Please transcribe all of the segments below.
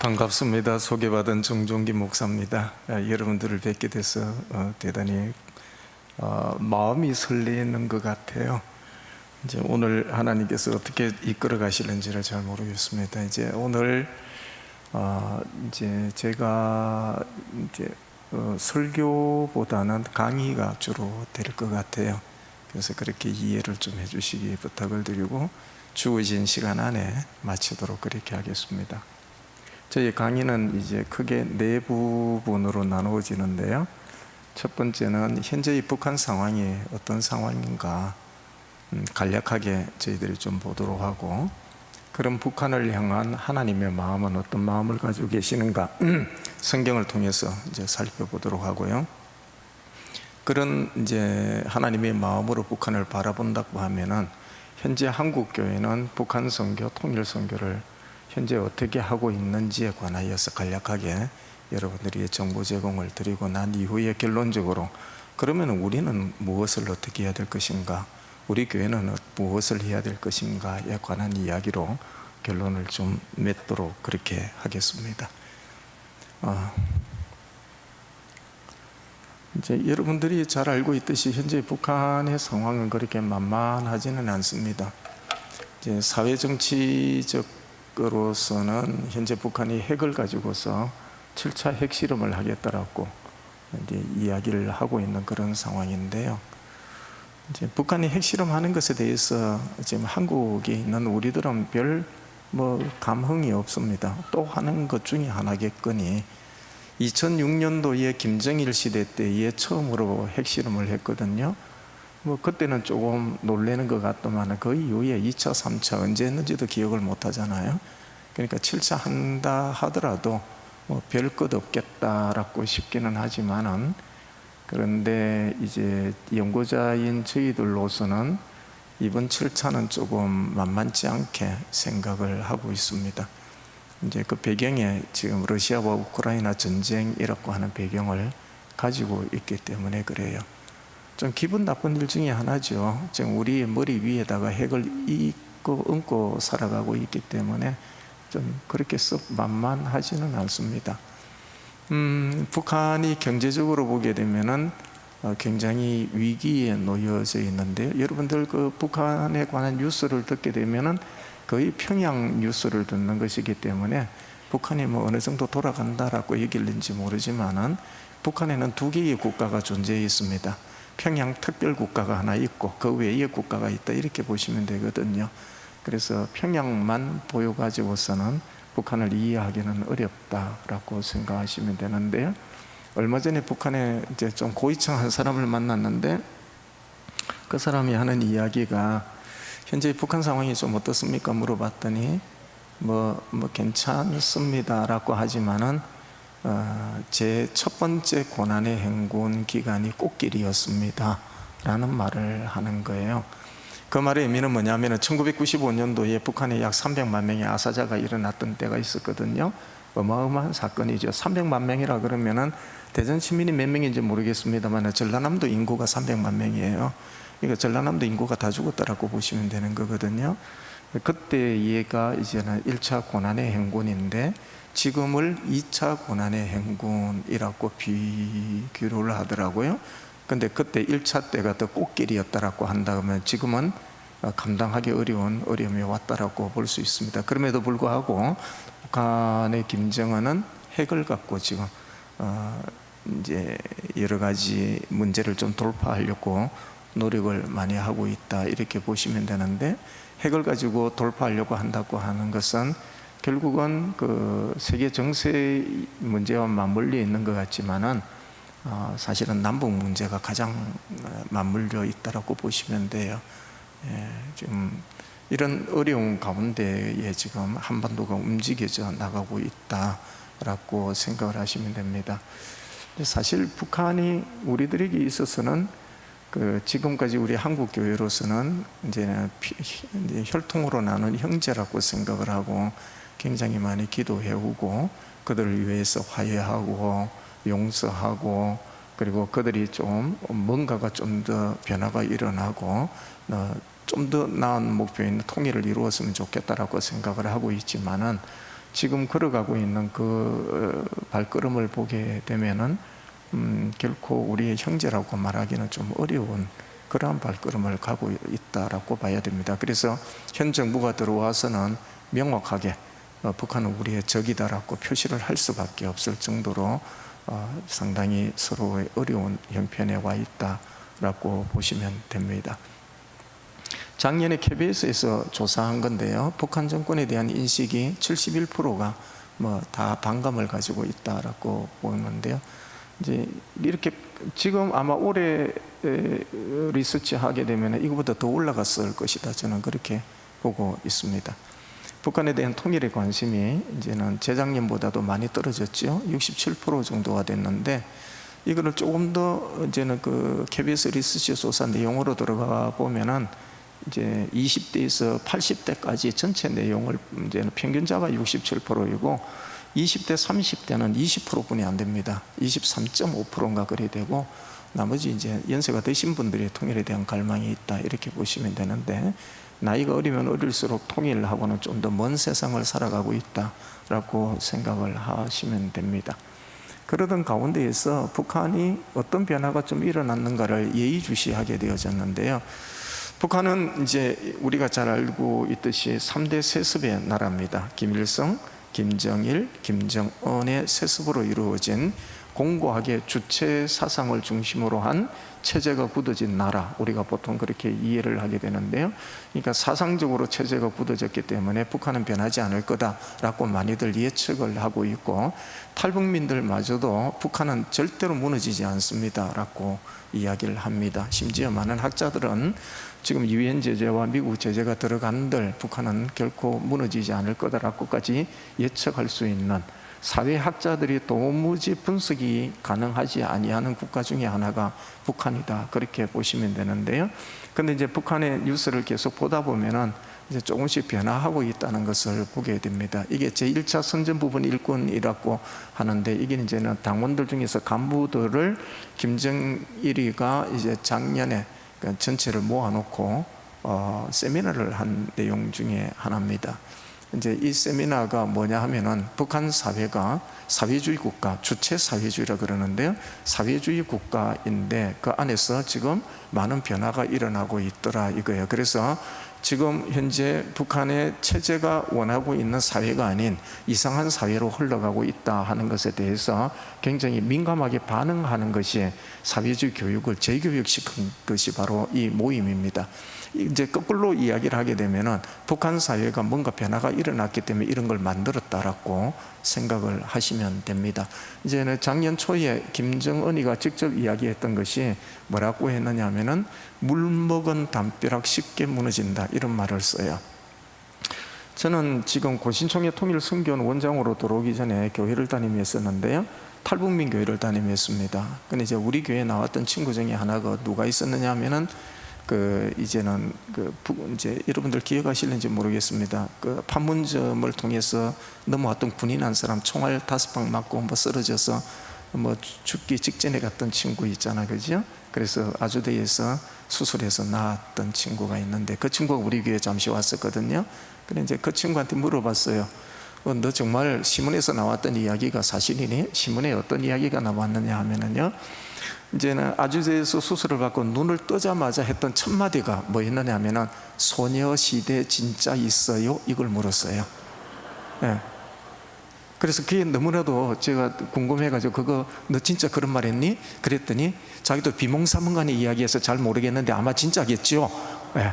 반갑습니다. 소개받은 정종기 목사입니다. 여러분들을 뵙게 돼서 대단히 마음이 설레는 것 같아요. 이제 오늘 하나님께서 어떻게 이끌어 가시는지를 잘 모르겠습니다. 이제 오늘 이제 제가 이제 설교보다는 강의가 주로 될 것 같아요. 그래서 그렇게 이해를 좀 해주시기 부탁을 드리고 주어진 시간 안에 마치도록 그렇게 하겠습니다. 저희 강의는 이제 크게 네 부분으로 나누어지는데요. 첫 번째는 현재의 북한 상황이 어떤 상황인가 간략하게 저희들이 좀 보도록 하고, 그런 북한을 향한 하나님의 마음은 어떤 마음을 가지고 계시는가 성경을 통해서 이제 살펴보도록 하고요. 그런 이제 하나님의 마음으로 북한을 바라본다고 하면은 현재 한국 교회는 북한 선교, 통일 선교를 현재 어떻게 하고 있는지에 관하여서 간략하게 여러분들이 정보 제공을 드리고 난 이후에 결론적으로 그러면 우리는 무엇을 어떻게 해야 될 것인가, 우리 교회는 무엇을 해야 될 것인가에 관한 이야기로 결론을 좀 맺도록 그렇게 하겠습니다. 이제 여러분들이 잘 알고 있듯이 현재 북한의 상황은 그렇게 만만하지는 않습니다. 이제 사회정치적으로서는 현재 북한이 핵을 가지고서 7차 핵실험을 하겠다라고 이제 이야기를 하고 있는 그런 상황인데요. 이제 북한이 핵실험하는 것에 대해서 지금 한국에 있는 우리들은 별 감흥이 없습니다. 또 하는 것 중에 하나겠거니 2006년도에 김정일 시대 때에 처음으로 핵실험을 했거든요. 그때는 조금 놀라는 것 같더만 그 이후에 2차, 3차 언제 했는지도 기억을 못 하잖아요. 그러니까 7차 한다 하더라도 별 것 없겠다라고 싶기는 하지만은, 그런데 이제 연구자인 저희들로서는 이번 7차는 조금 만만치 않게 생각을 하고 있습니다. 이제 그 배경에 지금 러시아와 우크라이나 전쟁이라고 하는 배경을 가지고 있기 때문에 그래요. 좀 기분 나쁜 일 중에 하나죠. 지금 우리의 머리 위에다가 핵을 얹고 살아가고 있기 때문에 좀 그렇게 썩 만만하지는 않습니다. 북한이 경제적으로 보게 되면은 굉장히 위기에 놓여져 있는데요. 여러분들 그 북한에 관한 뉴스를 듣게 되면은 거의 평양 뉴스를 듣는 것이기 때문에 북한이 어느 정도 돌아간다라고 얘기했는지 모르지만은 북한에는 두 개의 국가가 존재해 있습니다. 평양 특별국가가 하나 있고 그 외의 국가가 있다, 이렇게 보시면 되거든요. 그래서 평양만 보여가지고서는 북한을 이해하기는 어렵다라고 생각하시면 되는데요. 얼마 전에 북한에 이제 좀 고위층 한 사람을 만났는데 그 사람이 하는 이야기가 현재 북한 상황이 좀 어떻습니까? 물어봤더니 괜찮습니다라고 하지만은 제 첫 번째 고난의 행군 기간이 꽃길이었습니다 라는 말을 하는 거예요. 그 말의 의미는 뭐냐면 1995년도에 북한에 약 300만 명의 아사자가 일어났던 때가 있었거든요. 어마어마한 사건이죠. 300만 명이라 그러면은 대전 시민이 몇 명인지 모르겠습니다만 전라남도 인구가 300만 명이에요. 그러니까 전라남도 인구가 다 죽었다라고 보시면 되는 거거든요. 그때 얘가 이제는 1차 고난의 행군인데 지금을 2차 고난의 행군이라고 비교를 하더라고요. 근데 그때 1차 때가 더 꽃길이었다라고 한다면 지금은 감당하기 어려운 어려움이 왔다라고 볼 수 있습니다. 그럼에도 불구하고 북한의 김정은은 핵을 갖고 지금 이제 여러 가지 문제를 좀 돌파하려고 노력을 많이 하고 있다, 이렇게 보시면 되는데, 핵을 가지고 돌파하려고 한다고 하는 것은 결국은 그 세계 정세 문제와 맞물려 있는 것 같지만은 사실은 남북 문제가 가장 맞물려 있다라고 보시면 돼요. 지금 이런 어려운 가운데에 지금 한반도가 움직여져 나가고 있다라고 생각을 하시면 됩니다. 사실 북한이 우리들에게 있어서는 지금까지 우리 한국 교회로서는 이제 혈통으로 나눈 형제라고 생각을 하고 굉장히 많이 기도해오고 그들을 위해서 화해하고 용서하고, 그리고 그들이 좀 뭔가가 좀 더 변화가 일어나고 좀 더 나은 목표인 통일을 이루었으면 좋겠다라고 생각을 하고 있지만은, 지금 걸어가고 있는 그 발걸음을 보게 되면은 결코 우리의 형제라고 말하기는 좀 어려운 그러한 발걸음을 가고 있다라고 봐야 됩니다. 그래서 현 정부가 들어와서는 명확하게 북한은 우리의 적이다라고 표시를 할 수밖에 없을 정도로 상당히 서로의 어려운 형편에 와 있다라고 보시면 됩니다. 작년에 KBS에서 조사한 건데요, 북한 정권에 대한 인식이 71%가 다 반감을 가지고 있다라고 보는데요. 이제 이렇게 지금 아마 올해 리서치 하게 되면 이거보다 더 올라갔을 것이다, 저는 그렇게 보고 있습니다. 북한에 대한 통일의 관심이 이제는 재작년보다도 많이 떨어졌죠. 67% 정도가 됐는데, 이거를 조금 더 이제는 그 KBS 리서치 조사 내용으로 들어가 보면은 이제 20대에서 80대까지 전체 내용을 이제는 평균자가 67%이고 20대, 30대는 20%뿐이 안 됩니다. 23.5%인가 그래 되고, 나머지 이제 연세가 드신 분들의 통일에 대한 갈망이 있다, 이렇게 보시면 되는데, 나이가 어리면 어릴수록 통일하고는 좀 더 먼 세상을 살아가고 있다라고 생각을 하시면 됩니다. 그러던 가운데에서 북한이 어떤 변화가 좀 일어났는가를 예의주시하게 되어졌는데요. 북한은 이제 우리가 잘 알고 있듯이 3대 세습의 나라입니다. 김일성, 김정일, 김정은의 세습으로 이루어진 공고하게 주체 사상을 중심으로 한 체제가 굳어진 나라, 우리가 보통 그렇게 이해를 하게 되는데요. 그러니까 사상적으로 체제가 굳어졌기 때문에 북한은 변하지 않을 거다라고 많이들 예측을 하고 있고, 탈북민들마저도 북한은 절대로 무너지지 않습니다라고 이야기를 합니다. 심지어 많은 학자들은 지금 유엔 제재와 미국 제재가 들어간들 북한은 결코 무너지지 않을 거다라고까지 예측할 수 있는, 사회학자들이 도무지 분석이 가능하지 아니하는 국가 중에 하나가 북한이다, 그렇게 보시면 되는데요. 근데 이제 북한의 뉴스를 계속 보다 보면은 이제 조금씩 변화하고 있다는 것을 보게 됩니다. 이게 제1차 선전 부분 일꾼이라고 하는데, 이게 이제는 당원들 중에서 간부들을 김정일이가 이제 작년에 전체를 모아놓고 세미나를 한 내용 중에 하나입니다. 이제 이 세미나가 뭐냐 하면은, 북한 사회가 사회주의 국가, 주체 사회주의라 그러는데요, 사회주의 국가인데 그 안에서 지금 많은 변화가 일어나고 있더라 이거예요. 그래서 지금 현재 북한의 체제가 원하고 있는 사회가 아닌 이상한 사회로 흘러가고 있다 하는 것에 대해서 굉장히 민감하게 반응하는 것이 사회주의 교육을 재교육시킨 것이 바로 이 모임입니다. 이제 거꾸로 이야기를 하게 되면은 북한 사회가 뭔가 변화가 일어났기 때문에 이런 걸 만들었다라고 생각을 하시면 됩니다. 이제는 작년 초에 김정은이가 직접 이야기했던 것이 뭐라고 했느냐 하면은, 물 먹은 담벼락 쉽게 무너진다, 이런 말을 써요. 저는 지금 고신총회 통일 선교원 원장으로 들어오기 전에 교회를 다니면서였는데요, 탈북민 교회를 다니면서였습니다. 근데 이제 우리 교회에 나왔던 친구 중에 하나가 누가 있었느냐 하면은, 이제는 이제 여러분들 기억하실는지 모르겠습니다. 판문점을 통해서 넘어왔던 군인 한 사람 총알 5방 맞고 쓰러져서 죽기 직전에 갔던 친구 있잖아, 그죠? 그래서 아주대에서 수술해서 나았던 친구가 있는데, 그 친구가 우리 교회에 잠시 왔었거든요. 근데 이제 그 친구한테 물어봤어요. 너 정말 신문에서 나왔던 이야기가 사실이니? 신문에 어떤 이야기가 나왔느냐 하면은요, 이제는 아주대에서 수술을 받고 눈을 뜨자마자 했던 첫 마디가 뭐였느냐 하면은, 소녀시대 진짜 있어요? 이걸 물었어요. 네. 그래서 그게 너무나도 제가 궁금해가지고, 그거 너 진짜 그런 말 했니? 그랬더니 자기도 비몽사몽간에 이야기해서 잘 모르겠는데 아마 진짜겠죠. 네.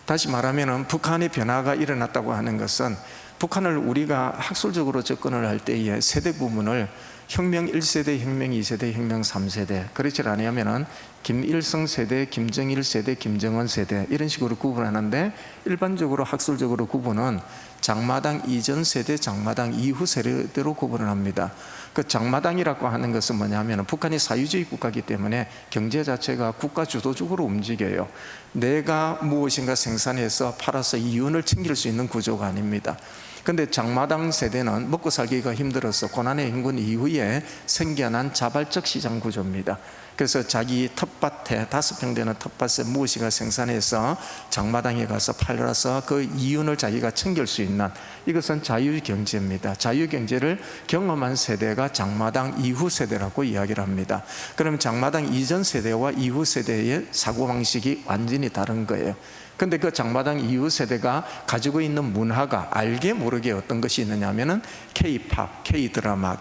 다시 말하면은 북한의 변화가 일어났다고 하는 것은, 북한을 우리가 학술적으로 접근을 할 때에 세대 구분을 혁명 1세대, 혁명 2세대, 혁명 3세대, 그렇지 않으면은 김일성 세대, 김정일 세대, 김정은 세대, 이런 식으로 구분하는데, 일반적으로 학술적으로 구분은 장마당 이전 세대, 장마당 이후 세대로 구분을 합니다. 그 장마당이라고 하는 것은 뭐냐면, 북한이 사회주의 국가이기 때문에 경제 자체가 국가 주도적으로 움직여요. 내가 무엇인가 생산해서 팔아서 이윤을 챙길 수 있는 구조가 아닙니다. 근데 장마당 세대는 먹고 살기가 힘들어서 고난의 행군 이후에 생겨난 자발적 시장 구조입니다. 그래서 자기 텃밭에 5평 되는 텃밭에 무엇이가 생산해서 장마당에 가서 팔아서 그 이윤을 자기가 챙길 수 있는, 이것은 자유경제입니다. 자유경제를 경험한 세대가 장마당 이후 세대라고 이야기를 합니다. 그럼 장마당 이전 세대와 이후 세대의 사고방식이 완전히 다른 거예요. 근데 그 장마당 이후 세대가 가지고 있는 문화가 알게 모르게 어떤 것이 있느냐 하면은 K-팝, K-드라마,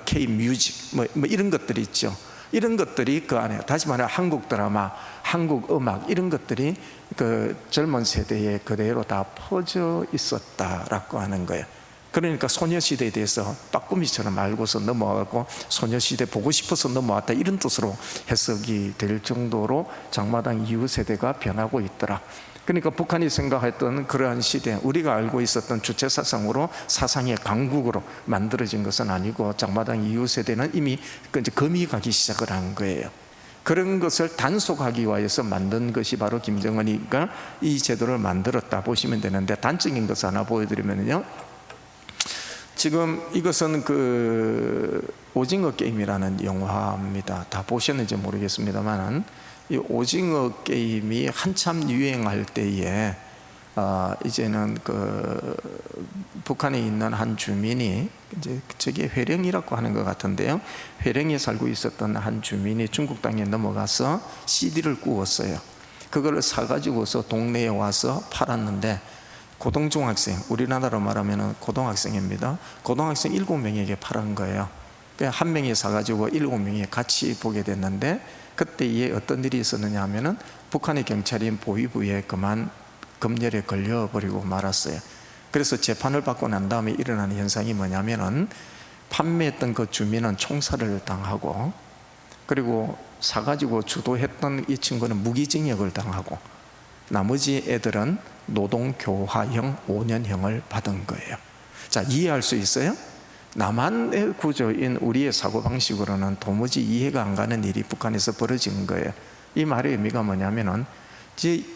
K-뮤직 이런 것들이 있죠. 이런 것들이 그 안에, 다시 말해 한국 드라마, 한국 음악, 이런 것들이 그 젊은 세대에 그대로 다 퍼져 있었다라고 하는 거예요. 그러니까 소녀시대에 대해서 빠꾸미처럼 알고서 넘어가고 소녀시대 보고 싶어서 넘어왔다, 이런 뜻으로 해석이 될 정도로 장마당 이후 세대가 변하고 있더라. 그러니까 북한이 생각했던 그러한 시대, 우리가 알고 있었던 주체사상으로 사상의 강국으로 만들어진 것은 아니고, 장마당 이후 세대는 이미 이제 금이 가기 시작을 한 거예요. 그런 것을 단속하기 위해서 만든 것이 바로 김정은이가 이 제도를 만들었다 보시면 되는데, 단적인 것을 하나 보여드리면요, 지금 이것은 그 오징어 게임이라는 영화입니다. 다 보셨는지 모르겠습니다만, 이 오징어 게임이 한참 유행할 때에 이제는 그 북한에 있는 한 주민이, 이제 저게 회령이라고 하는 것 같은데요, 회령에 살고 있었던 한 주민이 중국 땅에 넘어가서 CD를 구웠어요. 그걸 사가지고서 동네에 와서 팔았는데, 고등중학생, 우리나라로 말하면 고등학생입니다. 고등학생 7명에게 팔은 거예요. 한 명이 사가지고 7명이 같이 보게 됐는데, 그때에 어떤 일이 있었느냐 하면은 북한의 경찰인 보위부에 그만 검열에 걸려버리고 말았어요. 그래서 재판을 받고 난 다음에 일어나는 현상이 뭐냐면은, 판매했던 그 주민은 총살을 당하고, 그리고 사가지고 주도했던 이 친구는 무기징역을 당하고, 나머지 애들은 노동교화형 5년형을 받은 거예요. 자, 이해할 수 있어요? 남한의 구조인 우리의 사고방식으로는 도무지 이해가 안 가는 일이 북한에서 벌어진 거예요. 이 말의 의미가 뭐냐면은,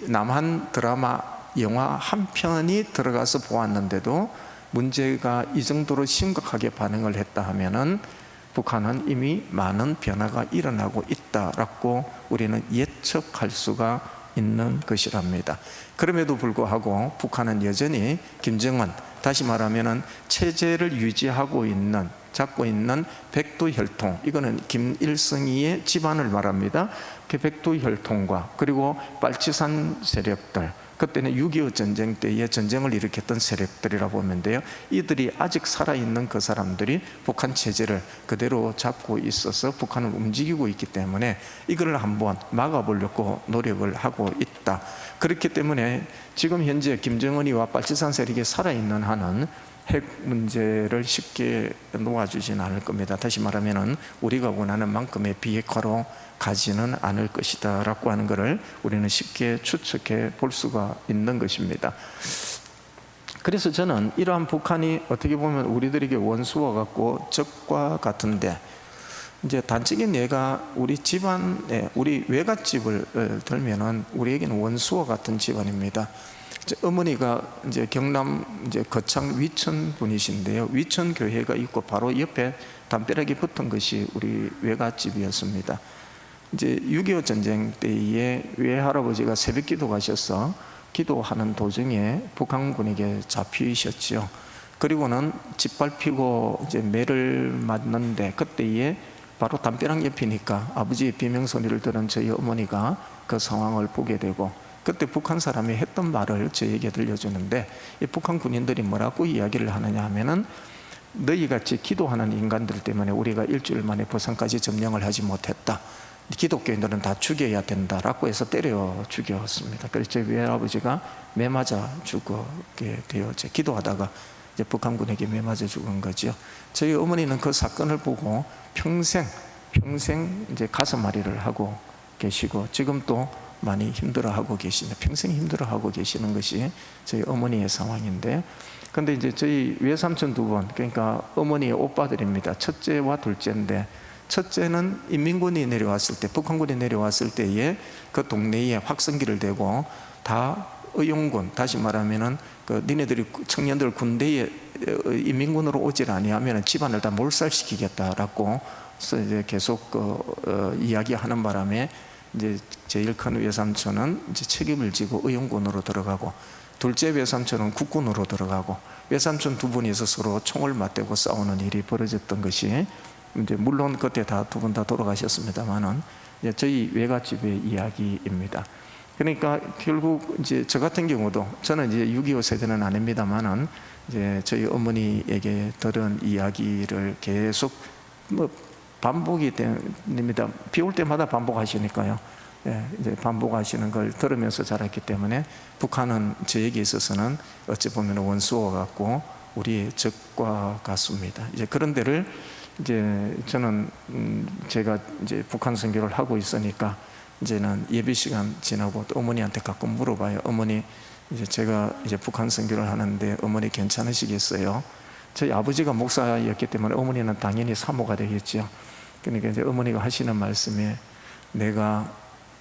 남한 드라마, 영화 한 편이 들어가서 보았는데도 문제가 이 정도로 심각하게 반응을 했다 하면은 북한은 이미 많은 변화가 일어나고 있다라고 우리는 예측할 수가 있는 것이랍니다. 그럼에도 불구하고 북한은 여전히 김정은, 다시 말하면은 체제를 유지하고 있는, 잡고 있는 백두혈통, 이거는 김일성이의 집안을 말합니다. 그 백두혈통과 그리고 빨치산 세력들, 그때는 6.25 전쟁 때에 전쟁을 일으켰던 세력들이라고 보면 돼요. 이들이 아직 살아있는 그 사람들이 북한 체제를 그대로 잡고 있어서 북한을 움직이고 있기 때문에 이걸 한번 막아보려고 노력을 하고 있다. 그렇기 때문에 지금 현재 김정은이와 빨치산 세력이 살아있는 한은 핵 문제를 쉽게 놓아주지는 않을 겁니다. 다시 말하면 우리가 원하는 만큼의 비핵화로 가지는 않을 것이다 라고 하는 것을 우리는 쉽게 추측해 볼 수가 있는 것입니다. 그래서 저는 이러한 북한이 어떻게 보면 우리들에게 원수와 같고 적과 같은데, 이제 단적인 예가 우리 집안에, 우리 외갓집을 들면은 우리에게는 원수와 같은 집안입니다. 어머니가 이제 경남 이제 거창 위천 분이신데요, 위천 교회가 있고 바로 옆에 담벼락이 붙은 것이 우리 외갓집이었습니다. 이제 6.25 전쟁 때에 외할아버지가 새벽기도 가셔서 기도하는 도중에 북한군에게 잡히셨죠. 그리고는 짓밟히고 이제 매를 맞는데, 그때에 바로 담벼락 옆이니까 아버지의 비명소리를 들은 저희 어머니가 그 상황을 보게 되고, 그때 북한 사람이 했던 말을 저에게 들려주는데, 이 북한 군인들이 뭐라고 이야기를 하느냐 하면은, 너희같이 기도하는 인간들 때문에 우리가 일주일 만에 부산까지 점령을 하지 못했다. 기독교인들은 다 죽여야 된다라고 해서 때려 죽였습니다. 그래서 제 외할아버지가 매 맞아 죽게 되었죠. 기도하다가 이제 북한군에게 매 맞아 죽은 거죠. 저희 어머니는 그 사건을 보고 평생 이제 가슴앓이를 하고 계시고, 지금 또 많이 힘들어하고 계시는, 평생 힘들어하고 계시는 것이 저희 어머니의 상황인데, 근데 이제 저희 외삼촌 두 분, 그러니까 어머니의 오빠들입니다. 첫째와 둘째인데, 첫째는 인민군이 내려왔을 때, 북한군이 내려왔을 때에 그 동네에 확성기를 대고 다 의용군, 다시 말하면은 니네들이 청년들 군대에 인민군으로 오질 아니하면 집안을 다 몰살시키겠다라고 이제 계속 이야기하는 바람에 이제 제일 큰 외삼촌은 이제 책임을 지고 의용군으로 들어가고, 둘째 외삼촌은 국군으로 들어가고, 외삼촌 두 분이서 서로 총을 맞대고 싸우는 일이 벌어졌던 것이, 이제 물론 그때 다 두 분 다 돌아가셨습니다만은 저희 외갓집의 이야기입니다. 그러니까 결국 이제 저 같은 경우도, 저는 이제 6.25 세대는 아닙니다만은 이제 저희 어머니에게 들은 이야기를 계속 반복이 됩니다. 비 올 때마다 반복하시니까요. 이제 반복하시는 걸 들으면서 자랐기 때문에 북한은 저에게 있어서는 어찌 보면 원수와 같고 우리의 적과 같습니다. 이제 그런 데를 이제 저는 제가 이제 북한 선교를 하고 있으니까 이제는 예배 시간 지나고 또 어머니한테 가끔 물어봐요. 어머니, 이제 제가 이제 북한 선교를 하는데 어머니 괜찮으시겠어요? 저희 아버지가 목사였기 때문에 어머니는 당연히 사모가 되겠죠. 그러니까 이제 어머니가 하시는 말씀에, 내가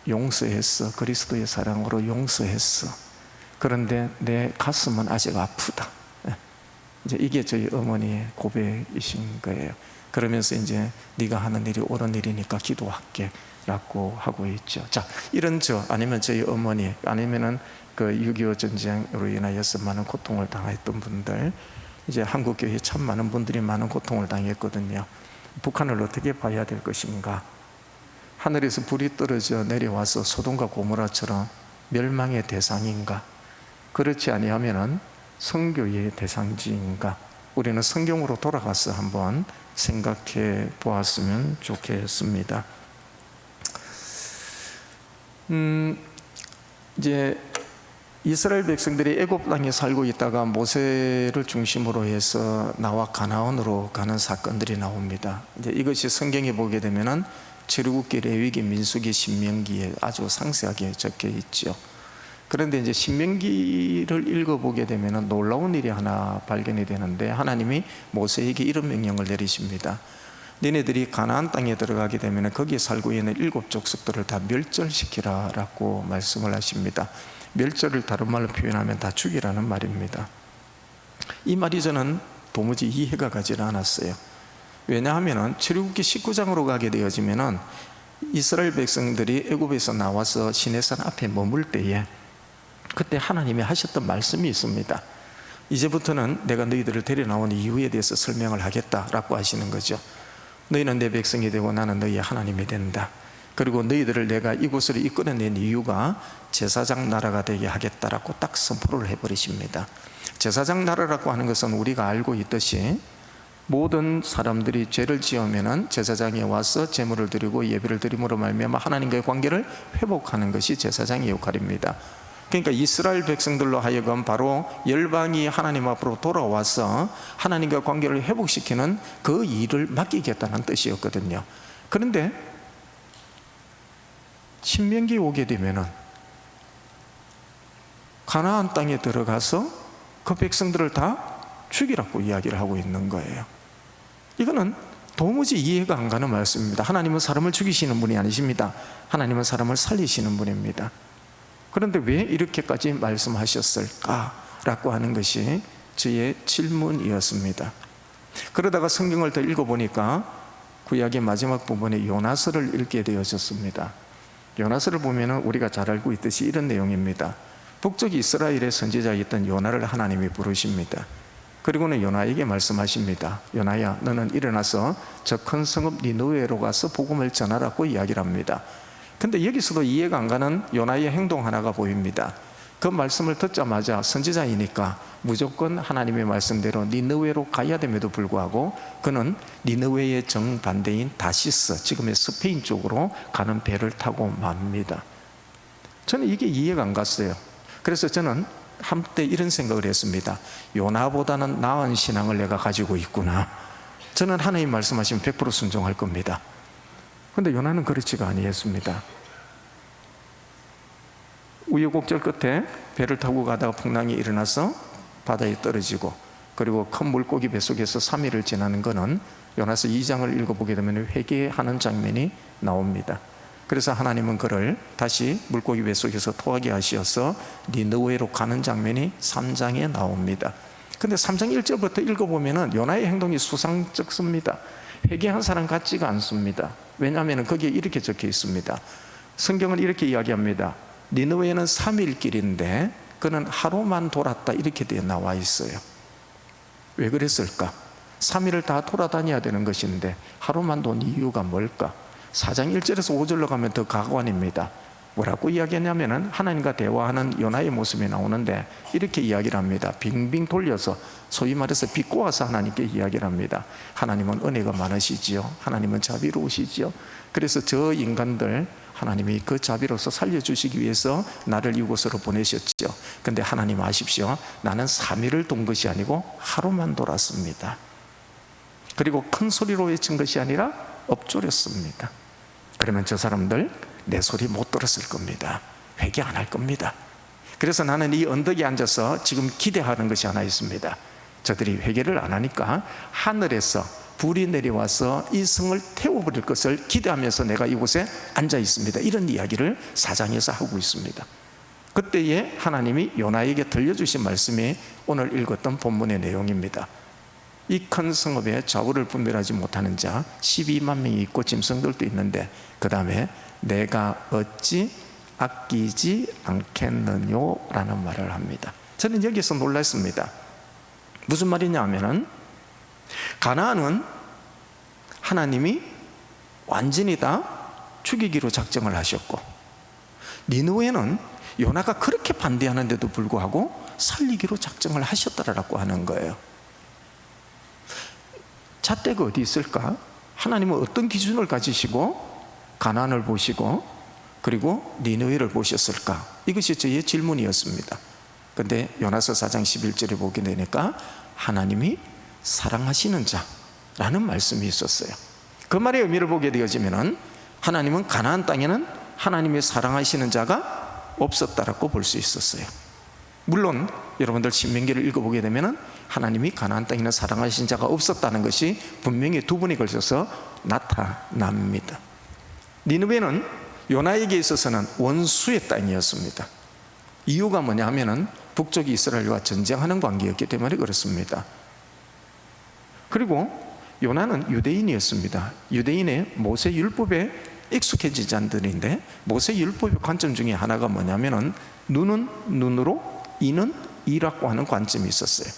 용서했어. 그리스도의 사랑으로 용서했어. 그런데 내 가슴은 아직 아프다. 이제 이게 저희 어머니의 고백이신 거예요. 그러면서 이제 네가 하는 일이 옳은 일이니까 기도할게 라고 하고 있죠. 자, 이런 아니면 저희 어머니, 아니면은 그 6.25 전쟁으로 인하여서 많은 고통을 당했던 분들, 이제 한국교회에 참 많은 분들이 많은 고통을 당했거든요. 북한을 어떻게 봐야 될 것인가? 하늘에서 불이 떨어져 내려와서 소돔과 고모라처럼 멸망의 대상인가? 그렇지 아니하면은 선교의 대상지인가? 우리는 성경으로 돌아가서 한번 생각해 보았으면 좋겠습니다. 이제 이스라엘 백성들이 애굽 땅에 살고 있다가 모세를 중심으로 해서 나와 가나안으로 가는 사건들이 나옵니다. 이제 이것이 성경에 보게 되면은 출애굽기, 레위기, 민수기, 신명기에 아주 상세하게 적혀 있죠. 그런데 이제 신명기를 읽어보게 되면은 놀라운 일이 하나 발견이 되는데, 하나님이 모세에게 이런 명령을 내리십니다. 너네들이 가나안 땅에 들어가게 되면 거기에 살고 있는 7 족속들을 다 멸절시키라 라고 말씀을 하십니다. 멸절을 다른 말로 표현하면 다 죽이라는 말입니다. 이 말이 저는 도무지 이해가 가지 않았어요. 왜냐하면 출애굽기 19장으로 가게 되어지면은 이스라엘 백성들이 애굽에서 나와서 시내산 앞에 머물 때에 그때 하나님이 하셨던 말씀이 있습니다. 이제부터는 내가 너희들을 데려 나온 이유에 대해서 설명을 하겠다라고 하시는 거죠. 너희는 내 백성이 되고 나는 너희의 하나님이 된다. 그리고 너희들을 내가 이곳으로 이끌어낸 이유가 제사장 나라가 되게 하겠다라고 딱 선포를 해버리십니다. 제사장 나라라고 하는 것은 우리가 알고 있듯이 모든 사람들이 죄를 지으면은 제사장에 와서 제물을 드리고 예배를 드림으로 말미암아 하나님과의 관계를 회복하는 것이 제사장의 역할입니다. 그러니까 이스라엘 백성들로 하여금 바로 열방이 하나님 앞으로 돌아와서 하나님과 관계를 회복시키는 그 일을 맡기겠다는 뜻이었거든요. 그런데 신명기에 오게 되면은 가나안 땅에 들어가서 그 백성들을 다 죽이라고 이야기를 하고 있는 거예요. 이거는 도무지 이해가 안 가는 말씀입니다. 하나님은 사람을 죽이시는 분이 아니십니다. 하나님은 사람을 살리시는 분입니다. 그런데 왜 이렇게까지 말씀하셨을까라고 하는 것이 저의 질문이었습니다. 그러다가 성경을 더 읽어보니까 구약의 마지막 부분에 요나서를 읽게 되어졌습니다. 요나서를 보면 우리가 잘 알고 있듯이 이런 내용입니다. 북쪽 이스라엘의 선지자였던 요나를 하나님이 부르십니다. 그리고는 요나에게 말씀하십니다. 요나야, 너는 일어나서 저 큰 성읍 니느웨로 가서 복음을 전하라고 이야기를 합니다. 근데 여기서도 이해가 안 가는 요나의 행동 하나가 보입니다. 그 말씀을 듣자마자 선지자이니까 무조건 하나님의 말씀대로 니느웨로 가야 됨에도 불구하고 그는 니느웨의 정반대인 다시스, 지금의 스페인 쪽으로 가는 배를 타고 맙니다. 저는 이게 이해가 안 갔어요. 그래서 저는 한때 이런 생각을 했습니다. 요나보다는 나은 신앙을 내가 가지고 있구나. 저는 하나님 말씀하시면 100% 순종할 겁니다. 그런데 요나는 그렇지가 아니했습니다. 우여곡절 끝에 배를 타고 가다가 풍랑이 일어나서 바다에 떨어지고, 그리고 큰 물고기 뱃속에서 3일을 지나는 것은 요나서 2장을 읽어보게 되면 회개하는 장면이 나옵니다. 그래서 하나님은 그를 다시 물고기 뱃속에서 토하게 하시어서 니느웨로 가는 장면이 3장에 나옵니다. 근데 3장 1절부터 읽어보면 요나의 행동이 수상쩍습니다. 회개한 사람 같지가 않습니다. 왜냐하면 거기에 이렇게 적혀 있습니다. 성경은 이렇게 이야기합니다. 니느웨는 3일 길인데 그는 하루만 돌았다, 이렇게 되어 나와 있어요. 왜 그랬을까? 3일을 다 돌아다녀야 되는 것인데 하루만 돈 이유가 뭘까? 4장 1절에서 5절로 가면 더 가관입니다. 뭐라고 이야기하냐면 하나님과 대화하는 요나의 모습이 나오는데 이렇게 이야기를 합니다. 빙빙 돌려서 소위 말해서 비꼬아서 하나님께 이야기를 합니다. 하나님은 은혜가 많으시지요, 하나님은 자비로우시지요. 그래서 저 인간들 하나님이 그 자비로서 살려주시기 위해서 나를 이곳으로 보내셨죠. 근데 하나님 아십시오, 나는 3일을 돈 것이 아니고 하루만 돌았습니다. 그리고 큰 소리로 외친 것이 아니라 엎조렸습니다. 그러면 저 사람들 내 소리 못 들었을 겁니다. 회개 안 할 겁니다. 그래서 나는 이 언덕에 앉아서 지금 기대하는 것이 하나 있습니다. 저들이 회개를 안 하니까 하늘에서 불이 내려와서 이 성을 태워버릴 것을 기대하면서 내가 이곳에 앉아 있습니다. 이런 이야기를 4장에서 하고 있습니다. 그때에 하나님이 요나에게 들려주신 말씀이 오늘 읽었던 본문의 내용입니다. 이 큰 성읍에 좌우를 분별하지 못하는 자 12만 명이 있고 짐승들도 있는데 그 다음에 내가 어찌 아끼지 않겠느뇨 라는 말을 합니다. 저는 여기서 놀랐습니다. 무슨 말이냐 하면은 가나안은 하나님이 완전히 다 죽이기로 작정을 하셨고 니느웨는 요나가 그렇게 반대하는데도 불구하고 살리기로 작정을 하셨다라고 하는 거예요. 잣대가 어디 있을까? 하나님은 어떤 기준을 가지시고 가나안을 보시고 그리고 니느웨를 보셨을까? 이것이 저의 질문이었습니다. 그런데 요나서 4장 11절에 보게 되니까 하나님이 사랑하시는 자라는 말씀이 있었어요. 그 말의 의미를 보게 되어지면 하나님은 가나안 땅에는 하나님의 사랑하시는 자가 없었다라고 볼 수 있었어요. 물론 여러분들 신명기를 읽어보게 되면 하나님이 가나안 땅에는 사랑하신 자가 없었다는 것이 분명히 두 번에 걸쳐서 나타납니다. 니느웨는 요나에게 있어서는 원수의 땅이었습니다. 이유가 뭐냐 하면은 북쪽이 이스라엘과 전쟁하는 관계였기 때문에 그렇습니다. 그리고 요나는 유대인이었습니다. 유대인의 모세율법에 익숙해진 자들인데 모세율법의 관점 중에 하나가 뭐냐면은 눈은 눈으로 이는 이라고 하는 관점이 있었어요.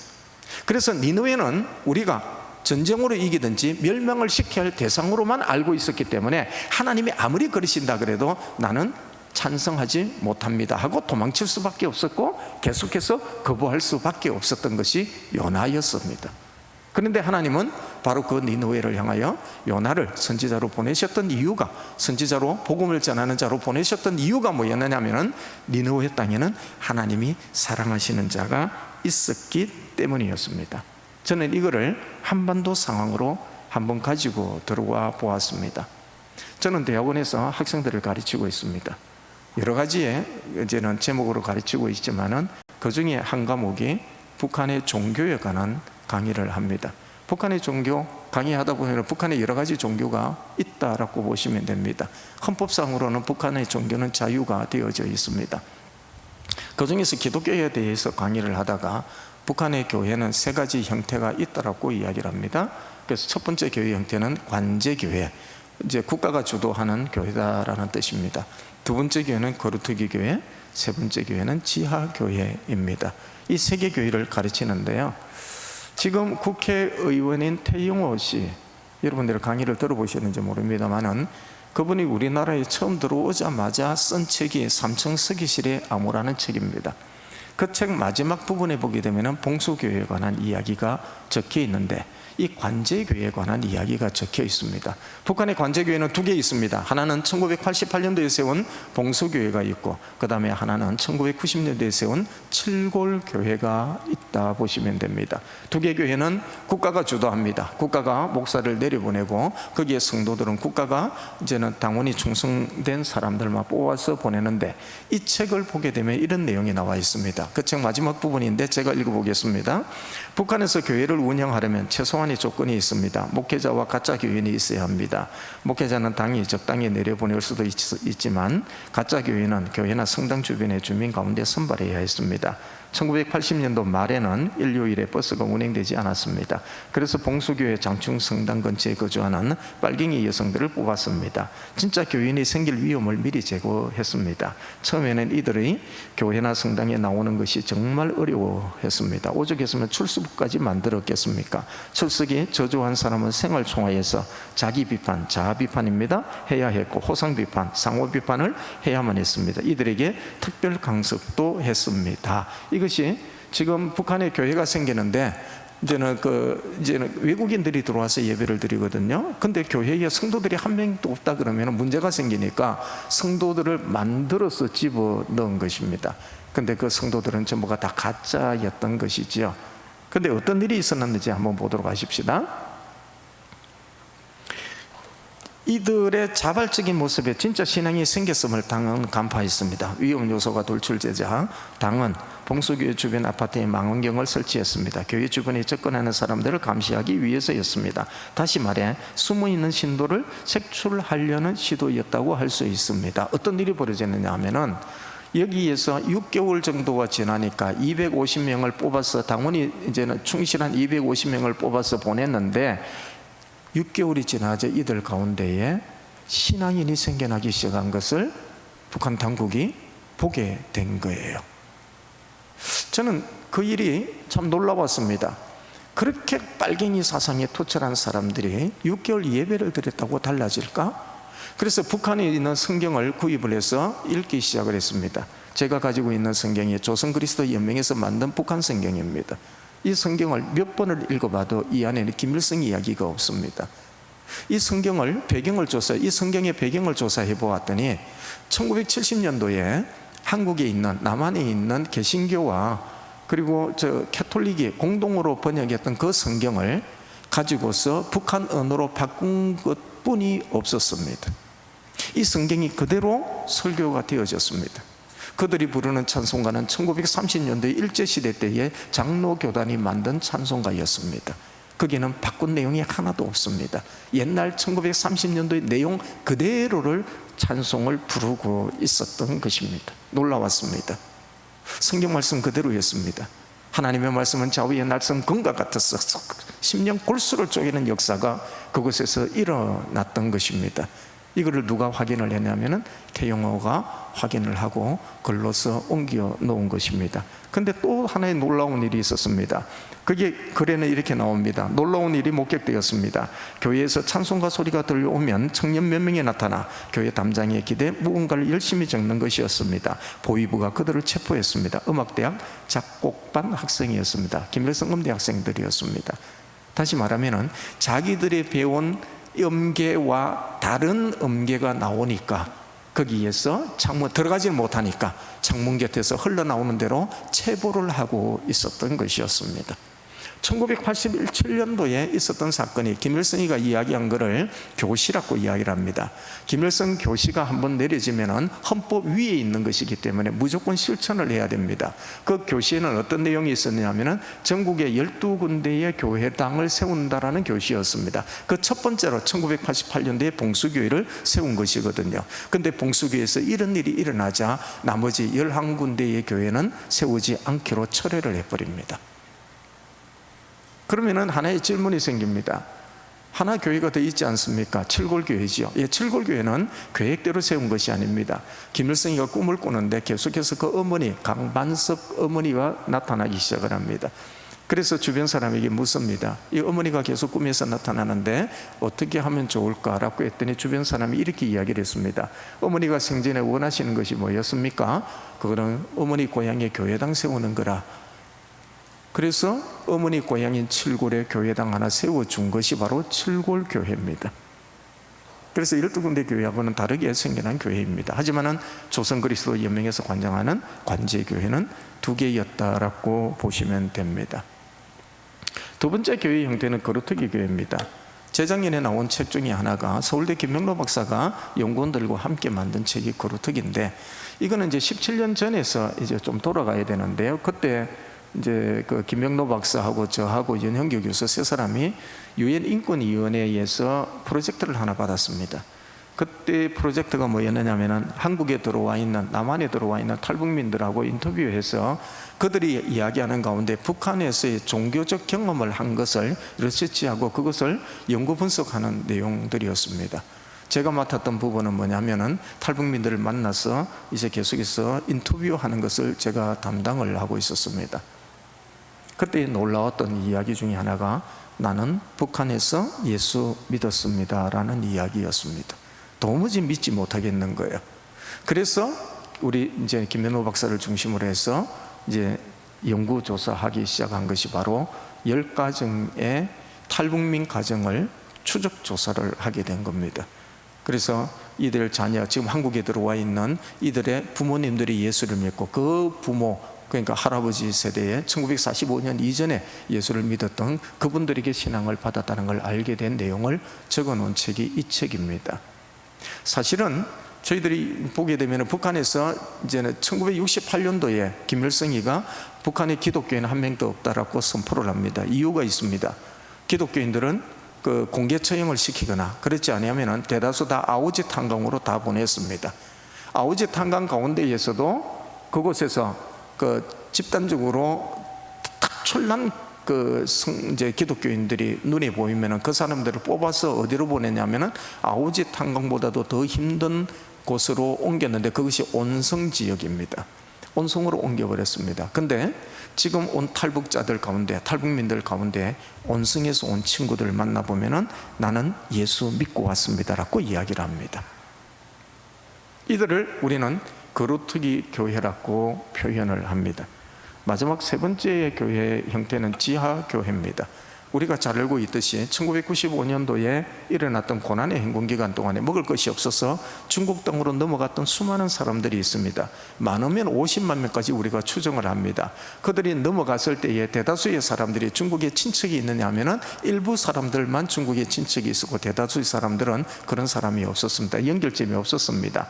그래서 니느웨는 우리가 전쟁으로 이기든지 멸망을 시켜야 할 대상으로만 알고 있었기 때문에 하나님이 아무리 그러신다 그래도 나는 찬성하지 못합니다 하고 도망칠 수밖에 없었고 계속해서 거부할 수밖에 없었던 것이 요나였습니다. 그런데 하나님은 바로 그 니느웨를 향하여 요나를 선지자로 보내셨던 이유가, 선지자로 복음을 전하는 자로 보내셨던 이유가 뭐였느냐면 니느웨 땅에는 하나님이 사랑하시는 자가 있었기 때문이었습니다. 저는 이거를 한반도 상황으로 한번 가지고 들어와 보았습니다. 저는 대학원에서 학생들을 가르치고 있습니다. 여러 가지의 이제는 제목으로 가르치고 있지만은 그 중에 한 과목이 북한의 종교에 관한 강의를 합니다. 북한의 종교 강의하다 보면 북한에 여러 가지 종교가 있다라고 보시면 됩니다. 헌법상으로는 북한의 종교는 자유가 되어져 있습니다. 그 중에서 기독교에 대해서 강의를 하다가 북한의 교회는 세 가지 형태가 있다라고 이야기를 합니다. 그래서 첫 번째 교회 형태는 관제교회, 이제 국가가 주도하는 교회다라는 뜻입니다. 두 번째 교회는 거루터기 교회, 세 번째 교회는 지하교회입니다. 이 세 개 교회를 가르치는데요. 지금 국회의원인 태영호 씨, 여러분들 강의를 들어보셨는지 모릅니다만은 그분이 우리나라에 처음 들어오자마자 쓴 책이 삼청서기실의 암호라는 책입니다. 그 책 마지막 부분에 보게 되면 봉수교회에 관한 이야기가 적혀 있는데 이 관제교회에 관한 이야기가 적혀 있습니다. 북한의 관제교회는 두 개 있습니다. 하나는 1988년도에 세운 봉수교회가 있고 그 다음에 하나는 1990년도에 세운 칠골교회가 있다 보시면 됩니다. 두 개 교회는 국가가 주도합니다. 국가가 목사를 내려보내고 거기에 성도들은 국가가 이제는 당원이 충성된 사람들만 뽑아서 보내는데 이 책을 보게 되면 이런 내용이 나와 있습니다. 있습니다. 그 책 마지막 부분인데 제가 읽어보겠습니다. 북한에서 교회를 운영하려면 최소한의 조건이 있습니다. 목회자와 가짜 교인이 있어야 합니다. 목회자는 당이 적당히 내려보낼 수도 있지만 가짜 교인은 교회나 성당 주변의 주민 가운데 선발해야 했습니다. 1980년도 말에는 일요일에 버스가 운행되지 않았습니다. 그래서 봉수교회 장충 성당 근처에 거주하는 빨갱이 여성들을 뽑았습니다. 진짜 교인이 생길 위험을 미리 제거했습니다. 처음에는 이들의 교회나 성당에 나오는 것이 정말 어려워했습니다. 오죽했으면 출석부까지 만들었겠습니까? 출석이 저조한 사람은 생활총화에서 자기 비판, 자아 비판입니다. 해야 했고 호상 비판, 상호 비판을 해야만 했습니다. 이들에게 특별 강습도 했습니다. 이것이 지금 북한에 교회가 생기는데 이제는 외국인들이 들어와서 예배를 드리거든요. 근데 교회에 성도들이 한 명도 없다 그러면 문제가 생기니까 성도들을 만들어서 집어 넣은 것입니다. 근데 그 성도들은 전부가 다 가짜였던 것이지요. 근데 어떤 일이 있었는지 한번 보도록 하십시다. 이들의 자발적인 모습에 진짜 신앙이 생겼음을 당은 간파했습니다. 위험 요소가 돌출되자 당은 봉수교회 주변 아파트에 망원경을 설치했습니다. 교회 주변에 접근하는 사람들을 감시하기 위해서였습니다. 다시 말해 숨어있는 신도를 색출하려는 시도였다고 할 수 있습니다. 어떤 일이 벌어졌느냐 하면은 여기에서 6개월 정도가 지나니까 250명을 뽑아서 당원이 이제는 충실한 250명을 뽑아서 보냈는데 6개월이 지나자 이들 가운데에 신앙인이 생겨나기 시작한 것을 북한 당국이 보게 된 거예요. 저는 그 일이 참 놀라웠습니다. 그렇게 빨갱이 사상에 투철한 사람들이 6개월 예배를 드렸다고 달라질까? 그래서 북한에 있는 성경을 구입을 해서 읽기 시작을 했습니다. 제가 가지고 있는 성경이 조선 그리스도 연맹에서 만든 북한 성경입니다. 이 성경을 몇 번을 읽어봐도 이 안에는 김일성 이야기가 없습니다. 이 성경을 이 성경의 배경을 조사해 보았더니 1970년도에 한국에 있는 남한에 있는 개신교와 그리고 캐톨릭이 공동으로 번역했던 그 성경을 가지고서 북한 언어로 바꾼 것뿐이 없었습니다. 이 성경이 그대로 설교가 되어졌습니다. 그들이 부르는 찬송가는 1930년대 일제시대 때에 장로교단이 만든 찬송가였습니다. 거기는 바꾼 내용이 하나도 없습니다. 옛날 1930년도의 내용 그대로를 찬송을 부르고 있었던 것입니다. 놀라웠습니다. 성경 말씀 그대로였습니다. 하나님의 말씀은 좌우의 날선 금과 같았어. 심령 골수를 쪼개는 역사가 그곳에서 일어났던 것입니다. 이거를 누가 확인을 했냐면은 태영호가 확인을 하고 글로서 옮겨 놓은 것입니다. 근데 또 하나의 놀라운 일이 있었습니다. 그게 글에는 이렇게 나옵니다. 놀라운 일이 목격되었습니다. 교회에서 찬송가 소리가 들려오면 청년 몇 명이 나타나 교회 담장에 기대 무언가를 열심히 적는 것이었습니다. 보위부가 그들을 체포했습니다. 음악대학 작곡반 학생이었습니다. 김일성 음대 학생들이었습니다. 다시 말하면은 자기들이 배운 음계와 다른 음계가 나오니까 거기에서 창문 들어가지 못하니까 창문 곁에서 흘러나오는 대로 체포를 하고 있었던 것이었습니다. 1987년도에 있었던 사건이 김일성이가 이야기한 것을 교시라고 이야기를 합니다. 김일성 교시가 한번 내려지면 헌법 위에 있는 것이기 때문에 무조건 실천을 해야 됩니다. 그 교시에는 어떤 내용이 있었냐면 전국에 12군데의 교회당을 세운다라는 교시였습니다. 그 첫 번째로 1988년도에 봉수교회를 세운 것이거든요. 근데 봉수교회에서 이런 일이 일어나자 나머지 11군데의 교회는 세우지 않기로 철회를 해버립니다. 그러면은 하나의 질문이 생깁니다. 하나 교회가 더 있지 않습니까? 칠골교회지요. 예, 칠골교회는 계획대로 세운 것이 아닙니다. 김일성이가 꿈을 꾸는데 계속해서 그 어머니, 강반석 어머니가 나타나기 시작을 합니다. 그래서 주변 사람에게 묻습니다. 이 어머니가 계속 꿈에서 나타나는데 어떻게 하면 좋을까라고 했더니 주변 사람이 이렇게 이야기를 했습니다. 어머니가 생전에 원하시는 것이 뭐였습니까? 그거는 어머니 고향에 교회당 세우는 거라. 그래서 어머니 고향인 칠골에 교회당 하나 세워준 것이 바로 칠골교회입니다. 그래서 12군데 교회하고는 다르게 생겨난 교회입니다. 하지만 조선 그리스도 연맹에서 관장하는 관제교회는 2개였다라고 보시면 됩니다. 두 번째 교회 형태는 거루터기 교회입니다. 재작년에 나온 책 중에 하나가 서울대 김명로 박사가 연구원들과 함께 만든 책이 거루특기인데, 이거는 이제 17년 전에서 이제 좀 돌아가야 되는데요. 그때 이제 그 김명로 박사하고 저하고 윤형교 교수 세 사람이 유엔 인권위원회에서 프로젝트를 하나 받았습니다. 그때 프로젝트가 뭐였느냐면은 한국에 들어와 있는, 남한에 들어와 있는 탈북민들하고 인터뷰해서 그들이 이야기하는 가운데 북한에서의 종교적 경험을 한 것을 리서치하고 그것을 연구 분석하는 내용들이었습니다. 제가 맡았던 부분은 뭐냐면은 탈북민들을 만나서 이제 계속해서 인터뷰하는 것을 제가 담당을 하고 있었습니다. 그때 놀라웠던 이야기 중에 하나가 나는 북한에서 예수 믿었습니다 라는 이야기였습니다. 도무지 믿지 못하겠는 거예요. 그래서 우리 이제 김명로 박사를 중심으로 해서 이제 연구조사하기 시작한 것이 바로 10가정의 탈북민 가정을 추적조사를 하게 된 겁니다. 그래서 이들 자녀, 지금 한국에 들어와 있는 이들의 부모님들이 예수를 믿고 그 부모, 그러니까 할아버지 세대에 1945년 이전에 예수를 믿었던 그분들에게 신앙을 받았다는 걸 알게 된 내용을 적어놓은 책이 이 책입니다. 사실은 저희들이 보게 되면 북한에서 이제는 1968년도에 김일성이가 북한의 기독교인은 한 명도 없다라고 선포를 합니다. 이유가 있습니다. 기독교인들은 그 공개 처형을 시키거나 그렇지 않으면 대다수 다 아우짓 한강으로 다 보냈습니다. 아우짓 한강 가운데에서도 그곳에서 그 집단적으로 특출난 그 이제 기독교인들이 눈에 보이면은 그 사람들을 뽑아서 어디로 보내냐면은 아우짓 한강보다도 더 힘든 곳으로 옮겼는데 그것이 온성 지역입니다. 온성으로 옮겨버렸습니다. 근데 지금 온 탈북자들 가운데, 탈북민들 가운데 온성에서 온 친구들을 만나보면은 나는 예수 믿고 왔습니다라고 이야기를 합니다. 이들을 우리는 거루특기 교회라고 표현을 합니다. 마지막 세 번째의 교회 형태는 지하교회입니다. 우리가 잘 알고 있듯이 1995년도에 일어났던 고난의 행군기간 동안에 먹을 것이 없어서 중국 땅으로 넘어갔던 수많은 사람들이 있습니다. 많으면 50만 명까지 우리가 추정을 합니다. 그들이 넘어갔을 때에 대다수의 사람들이 중국에 친척이 있느냐 하면은 일부 사람들만 중국에 친척이 있었고 대다수의 사람들은 그런 사람이 없었습니다. 연결점이 없었습니다.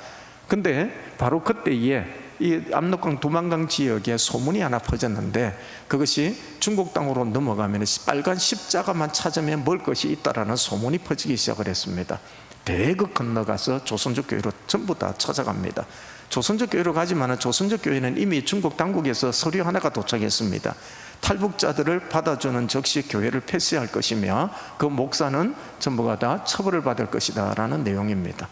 근데 바로 그때에 이 압록강 두만강 지역에 소문이 하나 퍼졌는데 그것이 중국 땅으로 넘어가면 빨간 십자가만 찾으면 먹을 것이 있다라는 소문이 퍼지기 시작을 했습니다. 대거 건너가서 조선족 교회로 전부 다 찾아갑니다. 조선족 교회로 가지만 조선족 교회는 이미 중국 당국에서 서류 하나가 도착했습니다. 탈북자들을 받아주는 즉시 교회를 폐쇄할 것이며 그 목사는 전부가 다 처벌을 받을 것이다 라는 내용입니다.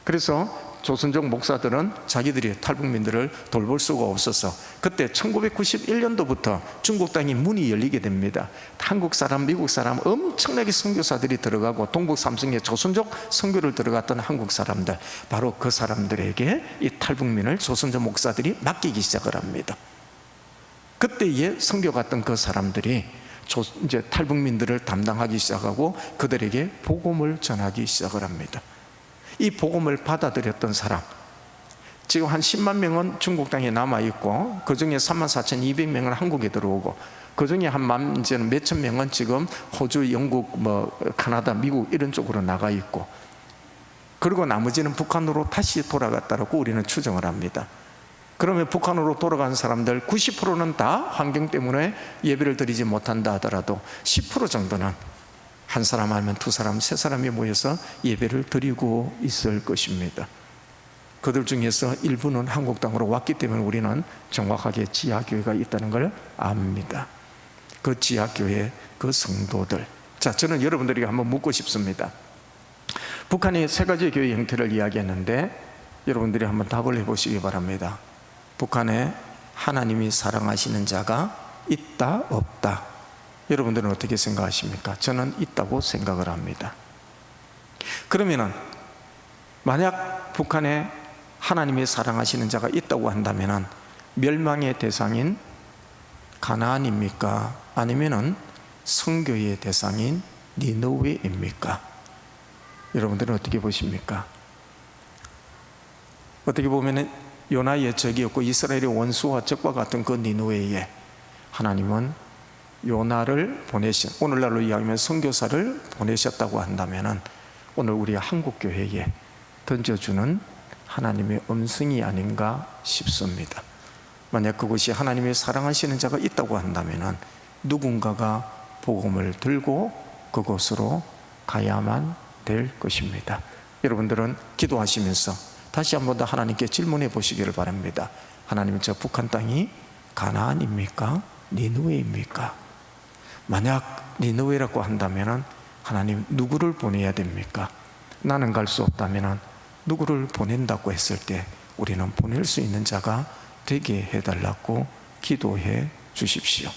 그래서 조선족 목사들은 자기들이 탈북민들을 돌볼 수가 없어서 그때 1991년도부터 중국 땅이 문이 열리게 됩니다. 한국 사람, 미국 사람 엄청나게 선교사들이 들어가고 동북 삼성에 조선족 선교를 들어갔던 한국 사람들, 바로 그 사람들에게 이 탈북민을 조선족 목사들이 맡기기 시작을 합니다. 그때에 선교 갔던 그 사람들이 이제 탈북민들을 담당하기 시작하고 그들에게 복음을 전하기 시작을 합니다. 이 복음을 받아들였던 사람, 지금 한 10만 명은 중국 땅에 남아있고 그 중에 34,200명은 한국에 들어오고 그 중에 한 이제는 몇천 명은 지금 호주, 영국, 카나다, 미국 이런 쪽으로 나가 있고, 그리고 나머지는 북한으로 다시 돌아갔다고 우리는 추정을 합니다. 그러면 북한으로 돌아간 사람들 90%는 다 환경 때문에 예배를 드리지 못한다 하더라도 10% 정도는 한 사람 아니면 두 사람, 세 사람이 모여서 예배를 드리고 있을 것입니다. 그들 중에서 일부는 한국 땅으로 왔기 때문에 우리는 정확하게 지하교회가 있다는 걸 압니다. 그 지하교회, 그 성도들. 자, 저는 여러분들에게 한번 묻고 싶습니다. 북한의 세 가지 교회 형태를 이야기했는데 여러분들이 한번 답을 해보시기 바랍니다. 북한에 하나님이 사랑하시는 자가 있다, 없다? 여러분들은 어떻게 생각하십니까? 저는 있다고 생각을 합니다. 그러면은 만약 북한에 하나님이 사랑하시는 자가 있다고 한다면은 멸망의 대상인 가나안입니까? 아니면은 성교의 대상인 니느웨입니까? 여러분들은 어떻게 보십니까? 어떻게 보면은 요나의 적이었고 이스라엘의 원수와 적과 같은 그 니느웨에 하나님은 요나를 오늘날로 이야기하면 선교사를 보내셨다고 한다면 오늘 우리 한국교회에 던져주는 하나님의 음성이 아닌가 싶습니다. 만약 그것이 하나님의 사랑하시는 자가 있다고 한다면 누군가가 복음을 들고 그곳으로 가야만 될 것입니다. 여러분들은 기도하시면서 다시 한 번 더 하나님께 질문해 보시기를 바랍니다. 하나님, 저 북한 땅이 가나안입니까? 니느웨입니까? 만약 니느웨라고 한다면 하나님, 누구를 보내야 됩니까? 나는 갈 수 없다면 누구를 보낸다고 했을 때 우리는 보낼 수 있는 자가 되게 해달라고 기도해 주십시오.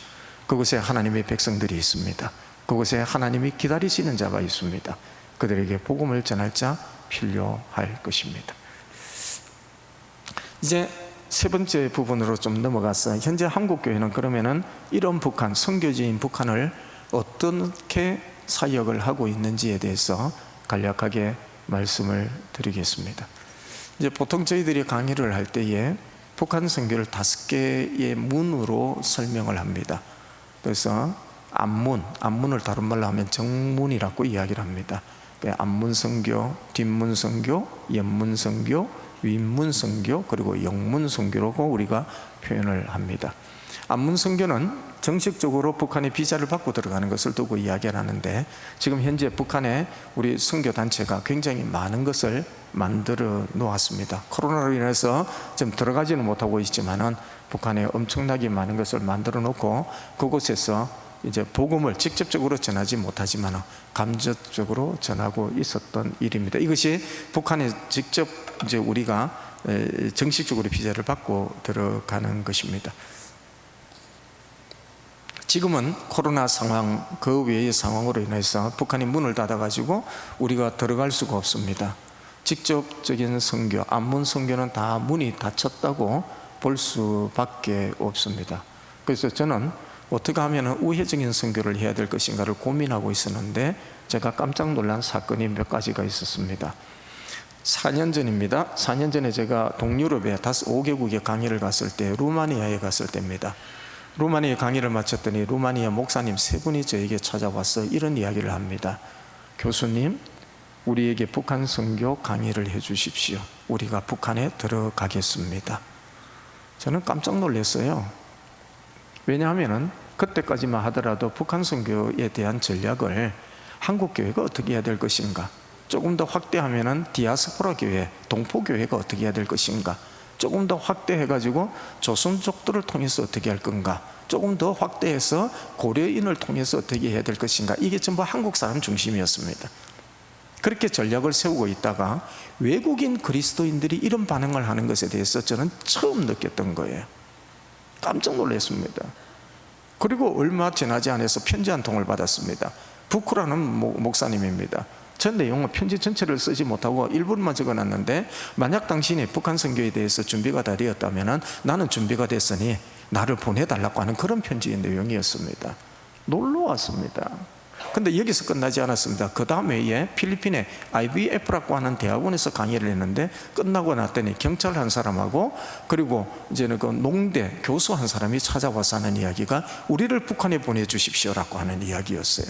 그곳에 하나님의 백성들이 있습니다. 그곳에 하나님이 기다리시는 자가 있습니다. 그들에게 복음을 전할 자 필요할 것입니다. 이제 세 번째 부분으로 좀 넘어가서 현재 한국교회는 그러면은 이런 북한, 선교지인 북한을 어떻게 사역을 하고 있는지에 대해서 간략하게 말씀을 드리겠습니다. 이제 보통 저희들이 강의를 할 때에 북한 선교를 5개의 문으로 설명을 합니다. 그래서 앞문을 다른 말로 하면 정문이라고 이야기를 합니다. 앞문 선교, 뒷문 선교, 옆문 선교, 윗문 선교, 그리고 영문 선교라고 우리가 표현을 합니다. 앞문 선교는 정식적으로 북한에 비자를 받고 들어가는 것을 두고 이야기를 하는데, 지금 현재 북한에 우리 선교 단체가 굉장히 많은 것을 만들어 놓았습니다. 코로나로 인해서 좀 들어가지는 못하고 있지만은 북한에 엄청나게 많은 것을 만들어 놓고 그곳에서 이제 복음을 직접적으로 전하지 못하지만 간접적으로 전하고 있었던 일입니다. 이것이 북한에 직접 이제 우리가 정식적으로 비자를 받고 들어가는 것입니다. 지금은 코로나 상황, 그 외의 상황으로 인해서 북한이 문을 닫아가지고 우리가 들어갈 수가 없습니다. 직접적인 선교, 앞문 선교는 다 문이 닫혔다고 볼 수밖에 없습니다. 그래서 저는 어떻게 하면 우회적인 선교를 해야 될 것인가를 고민하고 있었는데 제가 깜짝 놀란 사건이 몇 가지가 있었습니다. 4년 전입니다. 4년 전에 제가 동유럽에 5개국에 강의를 갔을 때 루마니아에 갔을 때입니다. 루마니아 강의를 마쳤더니 루마니아 목사님 3분이 저에게 찾아와서 이런 이야기를 합니다. 교수님, 우리에게 북한 선교 강의를 해 주십시오. 우리가 북한에 들어가겠습니다. 저는 깜짝 놀랐어요. 왜냐하면 그때까지만 하더라도 북한 선교에 대한 전략을 한국교회가 어떻게 해야 될 것인가, 조금 더 확대하면 디아스포라 교회, 동포교회가 어떻게 해야 될 것인가, 조금 더 확대해가지고 조선족들을 통해서 어떻게 할 건가, 조금 더 확대해서 고려인을 통해서 어떻게 해야 될 것인가, 이게 전부 한국 사람 중심이었습니다. 그렇게 전략을 세우고 있다가 외국인 그리스도인들이 이런 반응을 하는 것에 대해서 저는 처음 느꼈던 거예요. 깜짝 놀랐습니다. 그리고 얼마 지나지 않아서 편지 한 통을 받았습니다. 부쿠라는 목사님입니다. 전 내용은 편지 전체를 쓰지 못하고 일부분만 적어놨는데, 만약 당신이 북한 선교에 대해서 준비가 다 되었다면 나는 준비가 됐으니 나를 보내달라고 하는 그런 편지의 내용이었습니다. 놀라웠습니다. 근데 여기서 끝나지 않았습니다. 그 다음 해에 필리핀의 IBF라고 하는 대학원에서 강의를 했는데, 끝나고 났더니 경찰 한 사람하고 그리고 이제는 그 농대 교수 한 사람이 찾아와서 하는 이야기가 우리를 북한에 보내주십시오라고 하는 이야기였어요.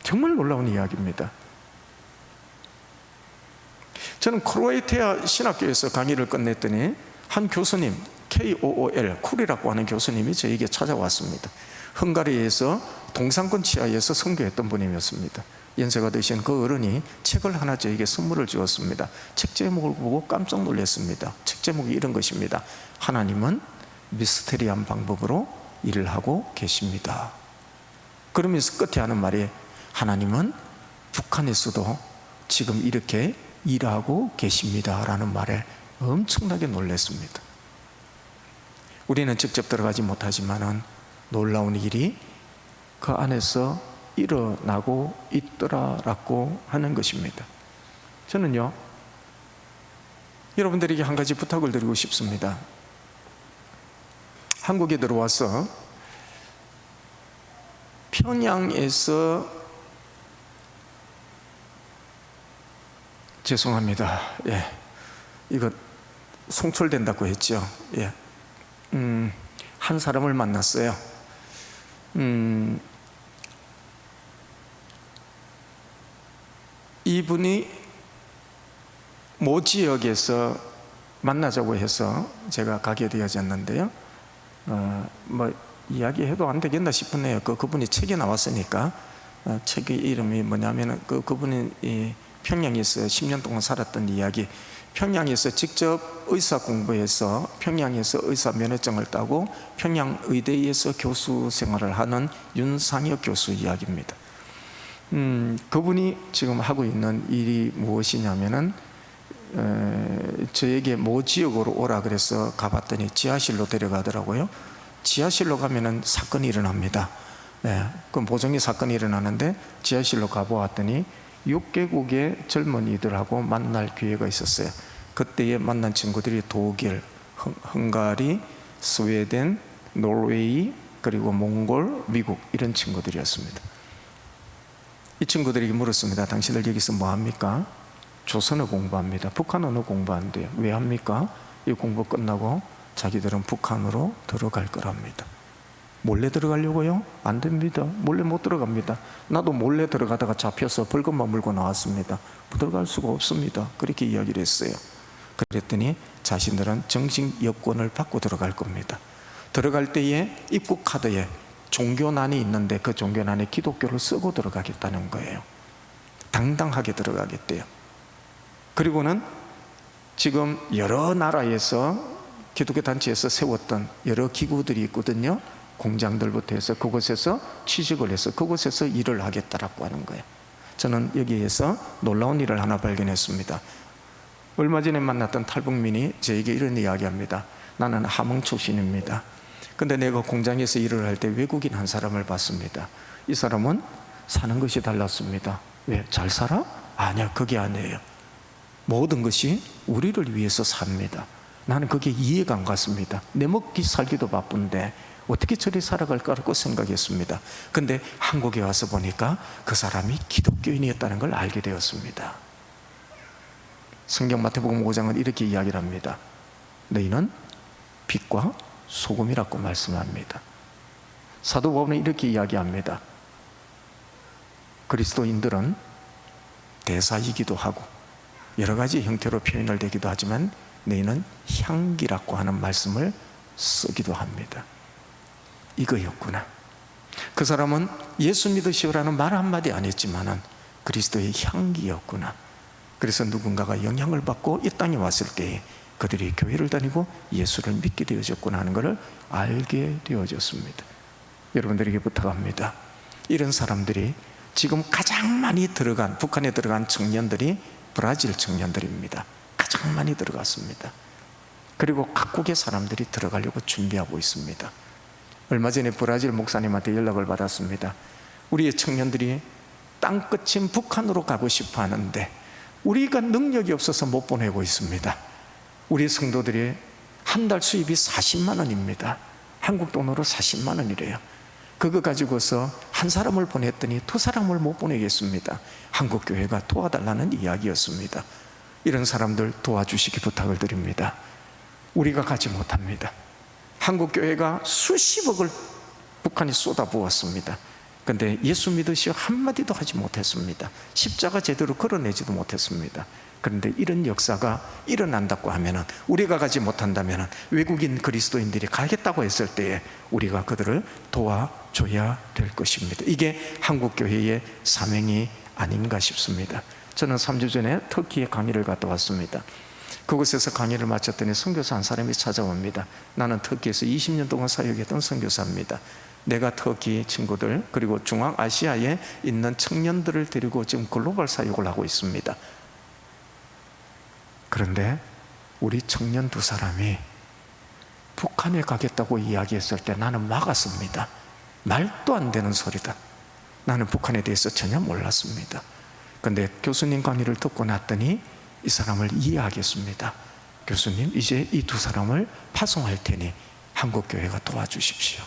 정말 놀라운 이야기입니다. 저는 크로아티아 신학교에서 강의를 끝냈더니 한 교수님, KOOL, 쿨이라고 하는 교수님이 저에게 찾아왔습니다. 헝가리에서 동상권 치하에서 선교했던 분이었습니다. 연세가 드신 그 어른이 책을 하나 저에게 선물을 주었습니다. 책 제목을 보고 깜짝 놀랐습니다. 책 제목이 이런 것입니다. 하나님은 미스테리한 방법으로 일을 하고 계십니다. 그러면서 끝에 하는 말이, 하나님은 북한에서도 지금 이렇게 일하고 계십니다 라는 말에 엄청나게 놀랐습니다. 우리는 직접 들어가지 못하지만 놀라운 일이 그 안에서 일어나고 있더라라고 하는 것입니다. 저는요, 여러분들에게 한 가지 부탁을 드리고 싶습니다. 한국에 들어와서 평양에서, 죄송합니다. 이거 송출된다고 했죠. 한 사람을 만났어요. 이분이 모 지역에서 만나자고 해서 제가 가게 되어졌는데요. 뭐 이야기해도 안 되겠나 싶네요. 그분이 책에 나왔으니까. 책의 이름이 뭐냐면은 그분이 평양에서 10년 동안 살았던 이야기. 평양에서 직접 의사 공부해서 평양에서 의사 면허증을 따고 평양의대에서 교수 생활을 하는 윤상혁 교수 이야기입니다. 그분이 지금 하고 있는 일이 무엇이냐면은 저에게 모 지역으로 오라 그래서 가봤더니 지하실로 데려가더라고요. 지하실로 가면은 사건이 일어납니다. 그 모종의 사건이 일어나는데 지하실로 가보았더니 6개국의 젊은이들하고 만날 기회가 있었어요. 그때에 만난 친구들이 독일, 헝가리, 스웨덴, 노르웨이, 그리고 몽골, 미국 이런 친구들이었습니다. 이 친구들에게 물었습니다. 당신들 여기서 뭐 합니까? 조선어 공부합니다. 북한어는 공부 안 돼요. 왜 합니까? 이 공부 끝나고 자기들은 북한으로 들어갈 거랍니다. 몰래 들어가려고요? 안 됩니다. 몰래 못 들어갑니다. 나도 몰래 들어가다가 잡혀서 벌금만 물고 나왔습니다. 들어갈 수가 없습니다. 그렇게 이야기를 했어요. 그랬더니 자신들은 정식 여권을 받고 들어갈 겁니다. 들어갈 때에 입국 카드에 종교난이 있는데 그 종교난에 기독교를 쓰고 들어가겠다는 거예요. 당당하게 들어가겠대요. 그리고는 지금 여러 나라에서 기독교 단체에서 세웠던 여러 기구들이 있거든요. 공장들부터 해서 그곳에서 취직을 해서 그곳에서 일을 하겠다라고 하는 거예요. 저는 여기에서 놀라운 일을 하나 발견했습니다. 얼마 전에 만났던 탈북민이 저에게 이런 이야기합니다. 나는 함흥 출신입니다. 근데 내가 공장에서 일을 할 때 외국인 한 사람을 봤습니다. 이 사람은 사는 것이 달랐습니다. 왜? 잘 살아? 아니야, 그게 아니에요. 모든 것이 우리를 위해서 삽니다. 나는 그게 이해가 안 갔습니다. 내 먹기 살기도 바쁜데 어떻게 저리 살아갈까라고 생각했습니다. 근데 한국에 와서 보니까 그 사람이 기독교인이었다는 걸 알게 되었습니다. 성경 마태복음 5장은 이렇게 이야기를 합니다. 너희는 빛과 소금이라고 말씀합니다. 사도 바울은 이렇게 이야기합니다. 그리스도인들은 대사이기도 하고 여러 가지 형태로 표현을 되기도 하지만 너희는 향기라고 하는 말씀을 쓰기도 합니다. 이거였구나. 그 사람은 예수 믿으시오라는 말 한마디 안 했지만은 그리스도의 향기였구나. 그래서 누군가가 영향을 받고 이 땅에 왔을 때에 그들이 교회를 다니고 예수를 믿게 되어졌구나 하는 것을 알게 되어졌습니다. 여러분들에게 부탁합니다. 이런 사람들이 지금 가장 많이 들어간, 북한에 들어간 청년들이 브라질 청년들입니다. 가장 많이 들어갔습니다. 그리고 각국의 사람들이 들어가려고 준비하고 있습니다. 얼마 전에 브라질 목사님한테 연락을 받았습니다. 우리의 청년들이 땅끝인 북한으로 가고 싶어 하는데 우리가 능력이 없어서 못 보내고 있습니다. 우리 성도들이 한 달 수입이 40만 원입니다. 한국 돈으로 40만 원이래요. 그거 가지고서 한 사람을 보냈더니 두 사람을 못 보내겠습니다. 한국교회가 도와달라는 이야기였습니다. 이런 사람들 도와주시기 부탁을 드립니다. 우리가 가지 못합니다. 한국교회가 수십억을 북한이 쏟아부었습니다. 그런데 예수 믿으시오 한마디도 하지 못했습니다. 십자가 제대로 걸어내지도 못했습니다. 그런데 이런 역사가 일어난다고 하면은, 우리가 가지 못한다면은 외국인 그리스도인들이 가겠다고 했을 때에 우리가 그들을 도와줘야 될 것입니다. 이게 한국교회의 사명이 아닌가 싶습니다. 저는 3주 전에 터키에 강의를 갔다 왔습니다. 그곳에서 강의를 마쳤더니 선교사 한 사람이 찾아옵니다. 나는 터키에서 20년 동안 사역했던 선교사입니다. 내가 터키 친구들 그리고 중앙아시아에 있는 청년들을 데리고 지금 글로벌 사역을 하고 있습니다. 그런데 우리 청년 두 사람이 북한에 가겠다고 이야기했을 때 나는 막았습니다. 말도 안 되는 소리다. 나는 북한에 대해서 전혀 몰랐습니다. 그런데 교수님 강의를 듣고 났더니 이 사람을 이해하겠습니다. 교수님, 이제 이 두 사람을 파송할 테니 한국교회가 도와주십시오.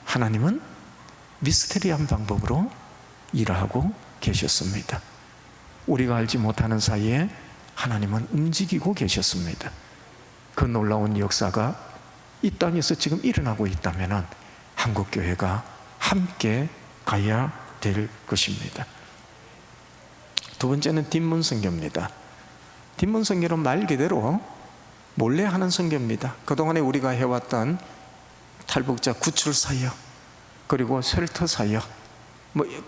하나님은 미스테리한 방법으로 일하고 계셨습니다. 우리가 알지 못하는 사이에 하나님은 움직이고 계셨습니다. 그 놀라운 역사가 이 땅에서 지금 일어나고 있다면 한국교회가 함께 가야 될 것입니다. 두 번째는 뒷문 선교입니다. 뒷문 선교는 말 그대로 몰래 하는 선교입니다. 그동안에 우리가 해왔던 탈북자 구출 사역, 그리고 쉘터 사역,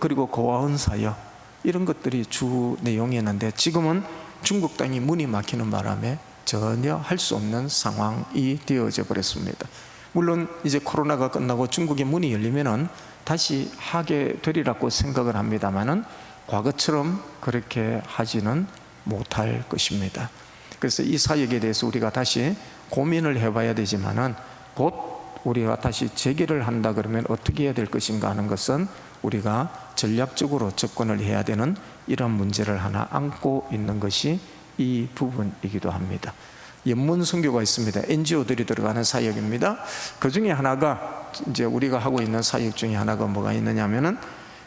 그리고 고아원 사역, 이런 것들이 주 내용이었는데 지금은 중국 땅이 문이 막히는 바람에 전혀 할 수 없는 상황이 되어져 버렸습니다. 물론 이제 코로나가 끝나고 중국의 문이 열리면은 다시 하게 되리라고 생각을 합니다만은 과거처럼 그렇게 하지는 못할 것입니다. 그래서 이 사역에 대해서 우리가 다시 고민을 해봐야 되지만은 곧 우리가 다시 재개를 한다 그러면 어떻게 해야 될 것인가 하는 것은 우리가 전략적으로 접근을 해야 되는 이런 문제를 하나 안고 있는 것이 이 부분이기도 합니다. 연문 선교가 있습니다. NGO들이 들어가는 사역입니다. 그 중에 하나가 이제 우리가 하고 있는 사역 중에 하나가 뭐가 있느냐면은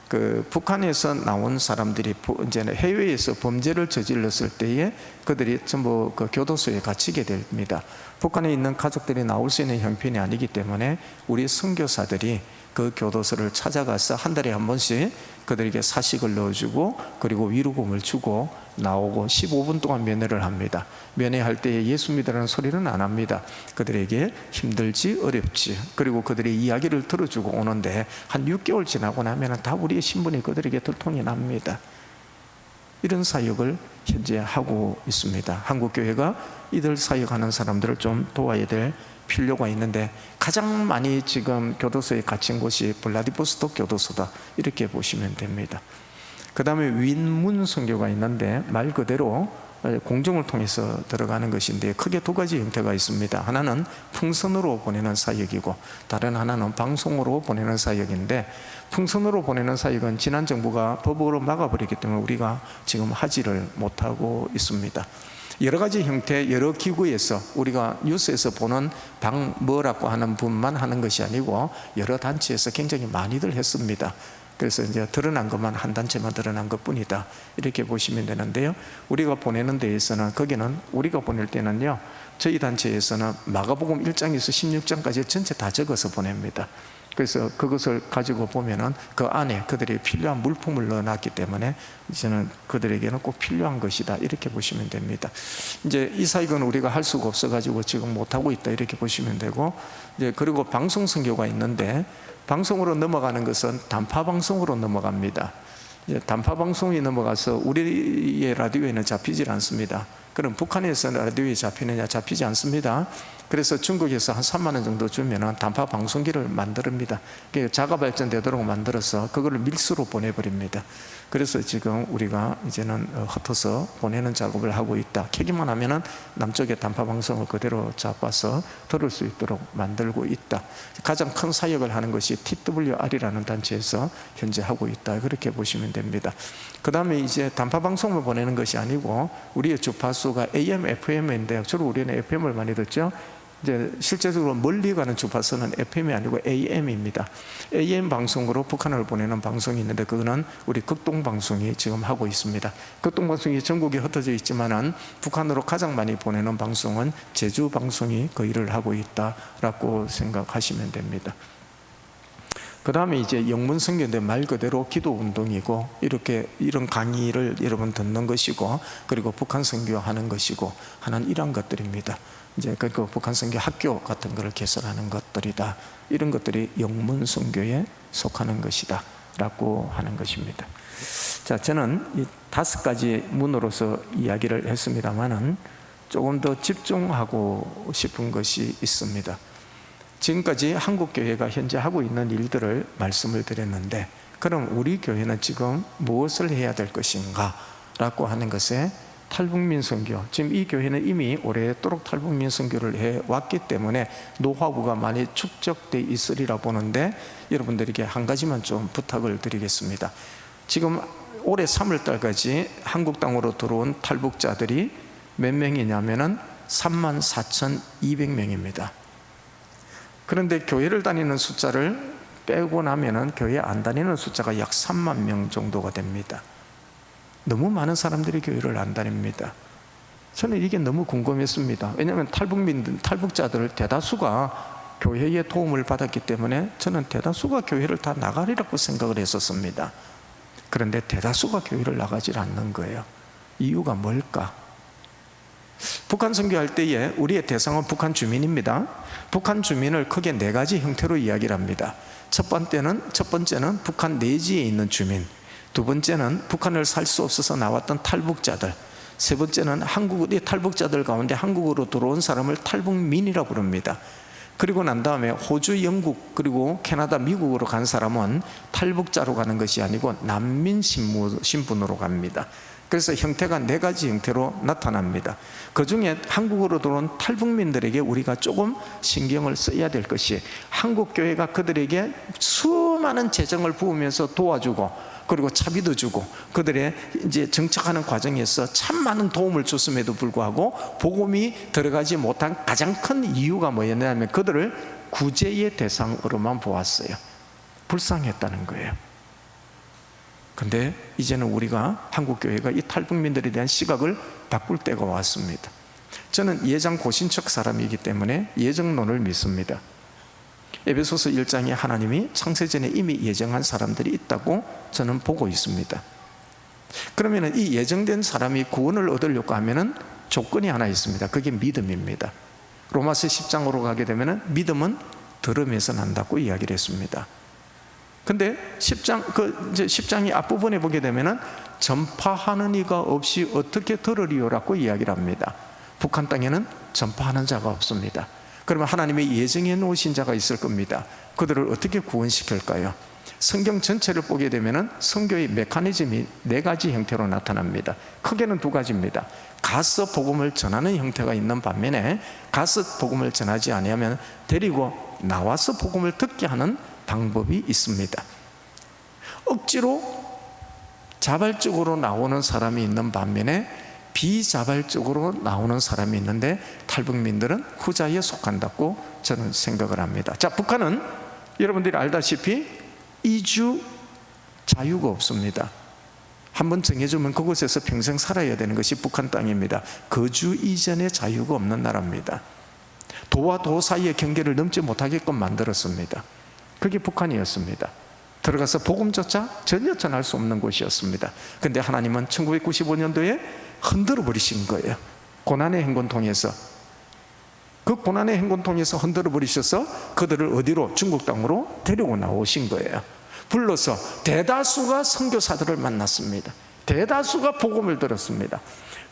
그 북한에서 나온 사람들이 이제 해외에서 범죄를 저질렀을 때에 그들이 전부 그 교도소에 갇히게 됩니다. 북한에 있는 가족들이 나올 수 있는 형편이 아니기 때문에 우리 선교사들이 그 교도소를 찾아가서 한 달에 한 번씩 그들에게 사식을 넣어주고 그리고 위로금을 주고 나오고 15분 동안 면회를 합니다. 면회할 때 예수 믿으라는 소리는 안 합니다. 그들에게 힘들지 어렵지 그리고 그들의 이야기를 들어주고 오는데 한 6개월 지나고 나면 다 우리의 신분이 그들에게 들통이 납니다. 이런 사역을 현재 하고 있습니다. 한국교회가 이들 사역하는 사람들을 좀 도와야 될 필요가 있는데 가장 많이 지금 교도소에 갇힌 곳이 블라디보스토크 교도소다 이렇게 보시면 됩니다. 그 다음에 윈문 선교가 있는데 말 그대로 공정을 통해서 들어가는 것인데 크게 두 가지 형태가 있습니다. 하나는 풍선으로 보내는 사역이고 다른 하나는 방송으로 보내는 사역인데 풍선으로 보내는 사역은 지난 정부가 법으로 막아버렸기 때문에 우리가 지금 하지를 못하고 있습니다. 여러 가지 형태, 여러 기구에서 우리가 뉴스에서 보는 뭐라고 하는 분만 하는 것이 아니고 여러 단체에서 굉장히 많이들 했습니다. 그래서 이제 드러난 것만 한 단체만 드러난 것 뿐이다 이렇게 보시면 되는데요. 우리가 보내는 데에서는 거기는 우리가 보낼 때는요 저희 단체에서는 마가복음 1장에서 16장까지 전체 다 적어서 보냅니다. 그래서 그것을 가지고 보면은 그 안에 그들이 필요한 물품을 넣어놨기 때문에 이제는 그들에게는 꼭 필요한 것이다 이렇게 보시면 됩니다. 이제 이 사역은 우리가 할 수가 없어가지고 지금 못하고 있다 이렇게 보시면 되고 이제 그리고 방송 선교가 있는데 방송으로 넘어가는 것은 단파 방송으로 넘어갑니다. 이제 단파 방송이 넘어가서 우리의 라디오에는 잡히질 않습니다. 그럼 북한에서 라디오에 잡히느냐? 잡히지 않습니다. 그래서 중국에서 한 3만 원 정도 주면은 단파 방송기를 만듭니다. 자가 발전되도록 만들어서 그걸 밀수로 보내버립니다. 그래서 지금 우리가 이제는 흩어서 보내는 작업을 하고 있다. 캐기만 하면은 남쪽의 단파 방송을 그대로 잡아서 들을 수 있도록 만들고 있다. 가장 큰 사역을 하는 것이 TWR이라는 단체에서 현재 하고 있다. 그렇게 보시면 됩니다. 그 다음에 이제 단파 방송을 보내는 것이 아니고 우리의 주파수가 AM, FM인데 주로 우리는 FM을 많이 듣죠. 이제 실제적으로 멀리 가는 주파수는 FM이 아니고 AM입니다. AM 방송으로 북한을 보내는 방송이 있는데 그거는 우리 극동방송이 지금 하고 있습니다. 극동방송이 전국에 흩어져 있지만은 북한으로 가장 많이 보내는 방송은 제주방송이 그 일을 하고 있다라고 생각하시면 됩니다. 그 다음에 이제 영문선교인데 말 그대로 기도운동이고 이렇게 이런 강의를 여러분 듣는 것이고 그리고 북한 선교하는 것이고 하는 이런 것들입니다. 이제 그 북한 선교 학교 같은 것을 개설하는 것들이다. 이런 것들이 영문 선교에 속하는 것이다 라고 하는 것입니다. 자, 저는 이 5가지 문으로서 이야기를 했습니다만은 조금 더 집중하고 싶은 것이 있습니다. 지금까지 한국교회가 현재 하고 있는 일들을 말씀을 드렸는데 그럼 우리 교회는 지금 무엇을 해야 될 것인가 라고 하는 것에 탈북민 선교, 지금 이 교회는 이미 오래도록 탈북민 선교를 해왔기 때문에 노하우가 많이 축적되어 있으리라 보는데 여러분들에게 한 가지만 좀 부탁을 드리겠습니다. 지금 올해 3월달까지 한국 땅으로 들어온 탈북자들이 몇 명이냐면은 34,200명입니다. 그런데 교회를 다니는 숫자를 빼고 나면은 교회 안 다니는 숫자가 약 3만 명 정도가 됩니다. 너무 많은 사람들이 교회를 안 다닙니다. 저는 이게 너무 궁금했습니다. 왜냐하면 탈북자들 대다수가 교회의 도움을 받았기 때문에 저는 대다수가 교회를 다 나가리라고 생각을 했었습니다. 그런데 대다수가 교회를 나가질 않는 거예요. 이유가 뭘까? 북한 선교할 때에 우리의 대상은 북한 주민입니다. 북한 주민을 크게 4가지 형태로 이야기를 합니다. 첫 번째는 북한 내지에 있는 주민, 두 번째는 북한을 살 수 없어서 나왔던 탈북자들, 세 번째는 한국의 탈북자들 가운데 한국으로 들어온 사람을 탈북민이라고 부릅니다. 그리고 난 다음에 호주, 영국, 그리고 캐나다, 미국으로 간 사람은 탈북자로 가는 것이 아니고 난민 신분으로 갑니다. 그래서 형태가 4가지 형태로 나타납니다. 그 중에 한국으로 들어온 탈북민들에게 우리가 조금 신경을 써야 될 것이, 한국교회가 그들에게 수많은 재정을 부으면서 도와주고, 그리고 차비도 주고, 그들의 이제 정착하는 과정에서 참 많은 도움을 줬음에도 불구하고 복음이 들어가지 못한 가장 큰 이유가 뭐였냐면 그들을 구제의 대상으로만 보았어요. 불쌍했다는 거예요. 근데 이제는 우리가 한국교회가 이 탈북민들에 대한 시각을 바꿀 때가 왔습니다. 저는 예장 고신척 사람이기 때문에 예정론을 믿습니다. 에베소서 1장에 하나님이 창세전에 이미 예정한 사람들이 있다고 저는 보고 있습니다. 그러면 이 예정된 사람이 구원을 얻으려고 하면 조건이 하나 있습니다. 그게 믿음입니다. 로마서 10장으로 가게 되면 믿음은 들음에서 난다고 이야기를 했습니다. 근데 10장이 앞부분에 보게 되면 전파하는 이가 없이 어떻게 들으리요라고 이야기를 합니다. 북한 땅에는 전파하는 자가 없습니다. 그러면 하나님의 예정해 놓으신 자가 있을 겁니다. 그들을 어떻게 구원시킬까요? 성경 전체를 보게 되면 선교의 메커니즘이 4가지 형태로 나타납니다. 크게는 2가지입니다. 가서 복음을 전하는 형태가 있는 반면에 가서 복음을 전하지 아니하면 데리고 나와서 복음을 듣게 하는 방법이 있습니다. 억지로 자발적으로 나오는 사람이 있는 반면에 비자발적으로 나오는 사람이 있는데 탈북민들은 후자에 속한다고 저는 생각을 합니다. 자, 북한은 여러분들이 알다시피 이주 자유가 없습니다. 한번 정해주면 그곳에서 평생 살아야 되는 것이 북한 땅입니다. 거주 이전의 자유가 없는 나라입니다. 도와 도 사이의 경계를 넘지 못하게끔 만들었습니다. 그게 북한이었습니다. 들어가서 복음조차 전혀 전할 수 없는 곳이었습니다. 그런데 하나님은 1995년도에 흔들어 버리신 거예요. 고난의 행군 통해서. 그 고난의 행군 통해서 흔들어 버리셔서 그들을 어디로? 중국 땅으로 데리고 나오신 거예요. 불러서 대다수가 선교사들을 만났습니다. 대다수가 복음을 들었습니다.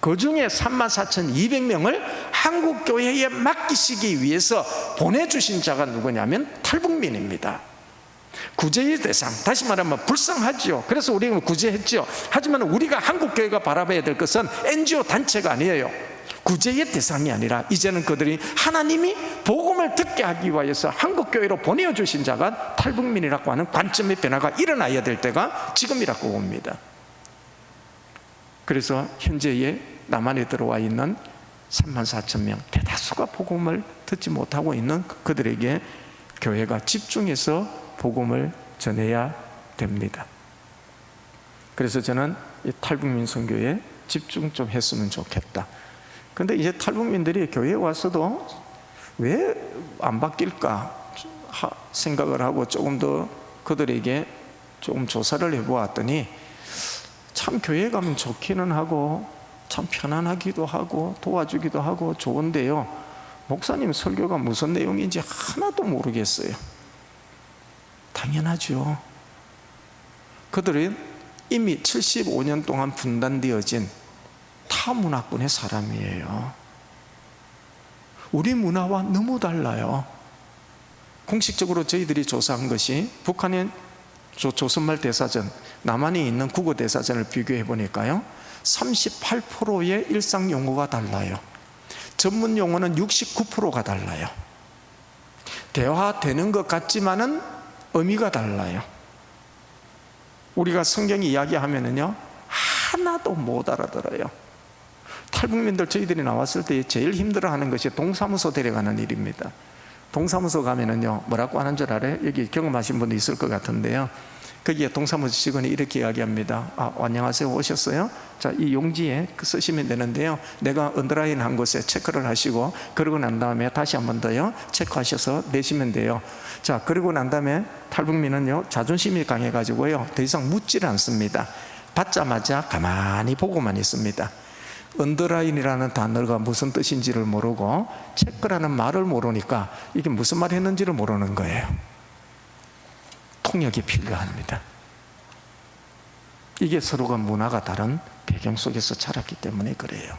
그 중에 34,200명을 한국교회에 맡기시기 위해서 보내주신 자가 누구냐면 탈북민입니다. 구제의 대상, 다시 말하면 불쌍하죠. 그래서 우리가 구제했죠. 하지만 우리가 한국교회가 바라봐야 될 것은 NGO 단체가 아니에요. 구제의 대상이 아니라 이제는 그들이 하나님이 복음을 듣게 하기 위해서 한국교회로 보내주신 자가 탈북민이라고 하는 관점의 변화가 일어나야 될 때가 지금이라고 봅니다. 그래서 현재의 남한에 들어와 있는 34,000명 대다수가 복음을 듣지 못하고 있는 그들에게 교회가 집중해서 복음을 전해야 됩니다. 그래서 저는 이 탈북민 선교에 집중 좀 했으면 좋겠다. 그런데 이제 탈북민들이 교회에 와서도 왜 안 바뀔까 생각을 하고 조금 더 그들에게 조금 조사를 해보았더니 참 교회에 가면 좋기는 하고 참 편안하기도 하고 도와주기도 하고 좋은데요, 목사님 설교가 무슨 내용인지 하나도 모르겠어요. 당연하죠. 그들은 이미 75년 동안 분단되어진 타 문화권의 사람이에요. 우리 문화와 너무 달라요. 공식적으로 저희들이 조사한 것이 북한의 조선말 대사전, 남한에 있는 국어 대사전을 비교해 보니까요, 38%의 일상 용어가 달라요. 전문 용어는 69%가 달라요. 대화되는 것 같지만은 의미가 달라요. 우리가 성경 이야기하면은요 하나도 못 알아들어요. 탈북민들 저희들이 나왔을 때 제일 힘들어하는 것이 동사무소 데려가는 일입니다. 동사무소 가면은요 뭐라고 하는 줄 알아요? 여기 경험하신 분도 있을 것 같은데요, 거기에 동사무소 직원이 이렇게 이야기합니다. 안녕하세요, 오셨어요? 자, 이 용지에 쓰시면 되는데요, 내가 언더라인 한 곳에 체크를 하시고 그러고 난 다음에 다시 한 번 더요 체크하셔서 내시면 돼요. 자, 그러고 난 다음에 탈북민은요 자존심이 강해가지고요 더 이상 묻지를 않습니다. 받자마자 가만히 보고만 있습니다. 언더라인이라는 단어가 무슨 뜻인지를 모르고 체크라는 말을 모르니까 이게 무슨 말 했는지를 모르는 거예요. 통역이 필요합니다. 이게 서로가 문화가 다른 배경 속에서 자랐기 때문에 그래요.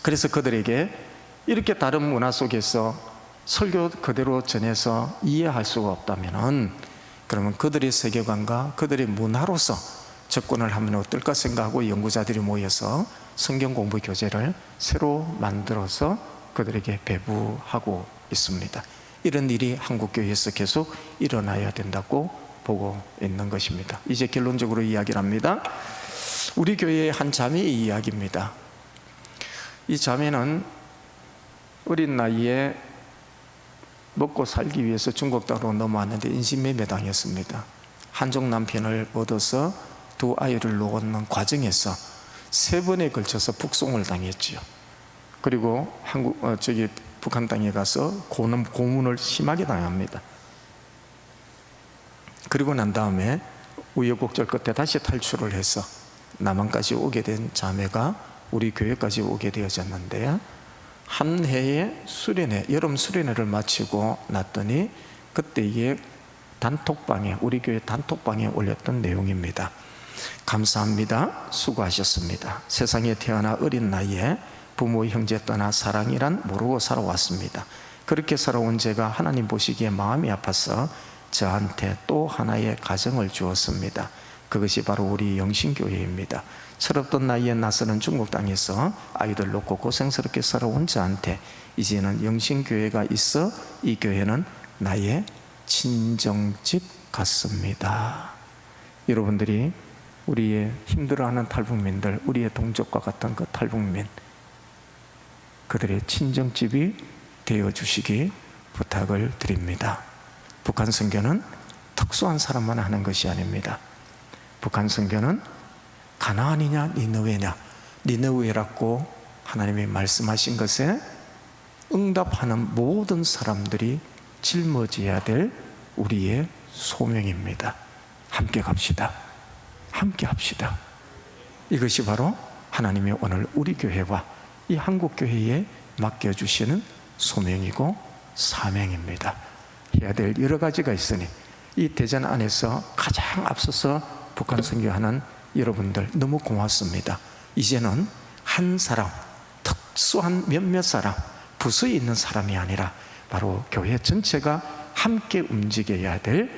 그래서 그들에게 이렇게 다른 문화 속에서 설교 그대로 전해서 이해할 수가 없다면, 그러면 그들의 세계관과 그들의 문화로서 접근을 하면 어떨까 생각하고 연구자들이 모여서 성경 공부 교재를 새로 만들어서 그들에게 배부하고 있습니다. 이런 일이 한국교회에서 계속 일어나야 된다고 보고 있는 것입니다. 이제 결론적으로 이야기를 합니다. 우리 교회의 한 자매의 이야기입니다. 이 자매는 어린 나이에 먹고 살기 위해서 중국 땅으로 넘어왔는데 인신매매 당했습니다. 한족 남편을 얻어서 두 아이를 놓는 과정에서 3번에 걸쳐서 북송을 당했지요. 그리고 북한 땅에 가서 고문을 심하게 당합니다. 그리고 난 다음에 우여곡절 끝에 다시 탈출을 해서 남한까지 오게 된 자매가 우리 교회까지 오게 되어졌는데, 한 해의 수련회, 여름 수련회를 마치고 났더니 그때의 단톡방에, 우리 교회 단톡방에 올렸던 내용입니다. 감사합니다. 수고하셨습니다. 세상에 태어나 어린 나이에 부모 형제 떠나 사랑이란 모르고 살아왔습니다. 그렇게 살아온 제가 하나님 보시기에 마음이 아파서 저한테 또 하나의 가정을 주었습니다. 그것이 바로 우리 영신교회입니다. 철없던 나이에 낯서는 중국 땅에서 아이들 놓고 고생스럽게 살아온 저한테 이제는 영신교회가 있어 이 교회는 나의 친정집 같습니다. 여러분들이 우리의 힘들어하는 탈북민들, 우리의 동족과 같은 그 탈북민, 그들의 친정집이 되어주시기 부탁을 드립니다. 북한 선교는 특수한 사람만 하는 것이 아닙니다. 북한 선교는 가나안이냐 니느웨냐, 니느웨라고 하나님이 말씀하신 것에 응답하는 모든 사람들이 짊어져야 될 우리의 소명입니다. 함께 갑시다. 함께 합시다. 이것이 바로 하나님이 오늘 우리 교회와 이 한국교회에 맡겨주시는 소명이고 사명입니다. 해야 될 여러 가지가 있으니 이 대전 안에서 가장 앞서서 북한 선교하는 여러분들 너무 고맙습니다. 이제는 한 사람, 특수한 몇몇 사람, 부서에 있는 사람이 아니라 바로 교회 전체가 함께 움직여야 될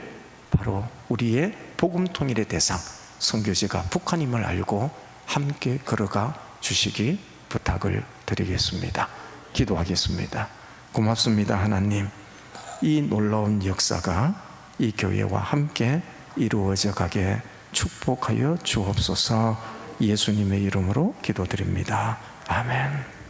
바로 우리의 복음 통일의 대상, 선교지가 북한임을 알고 함께 걸어가 주시기 부탁을 드리겠습니다. 기도하겠습니다. 고맙습니다. 하나님, 이 놀라운 역사가 이 교회와 함께 이루어져 가게 축복하여 주옵소서. 예수님의 이름으로 기도드립니다. 아멘.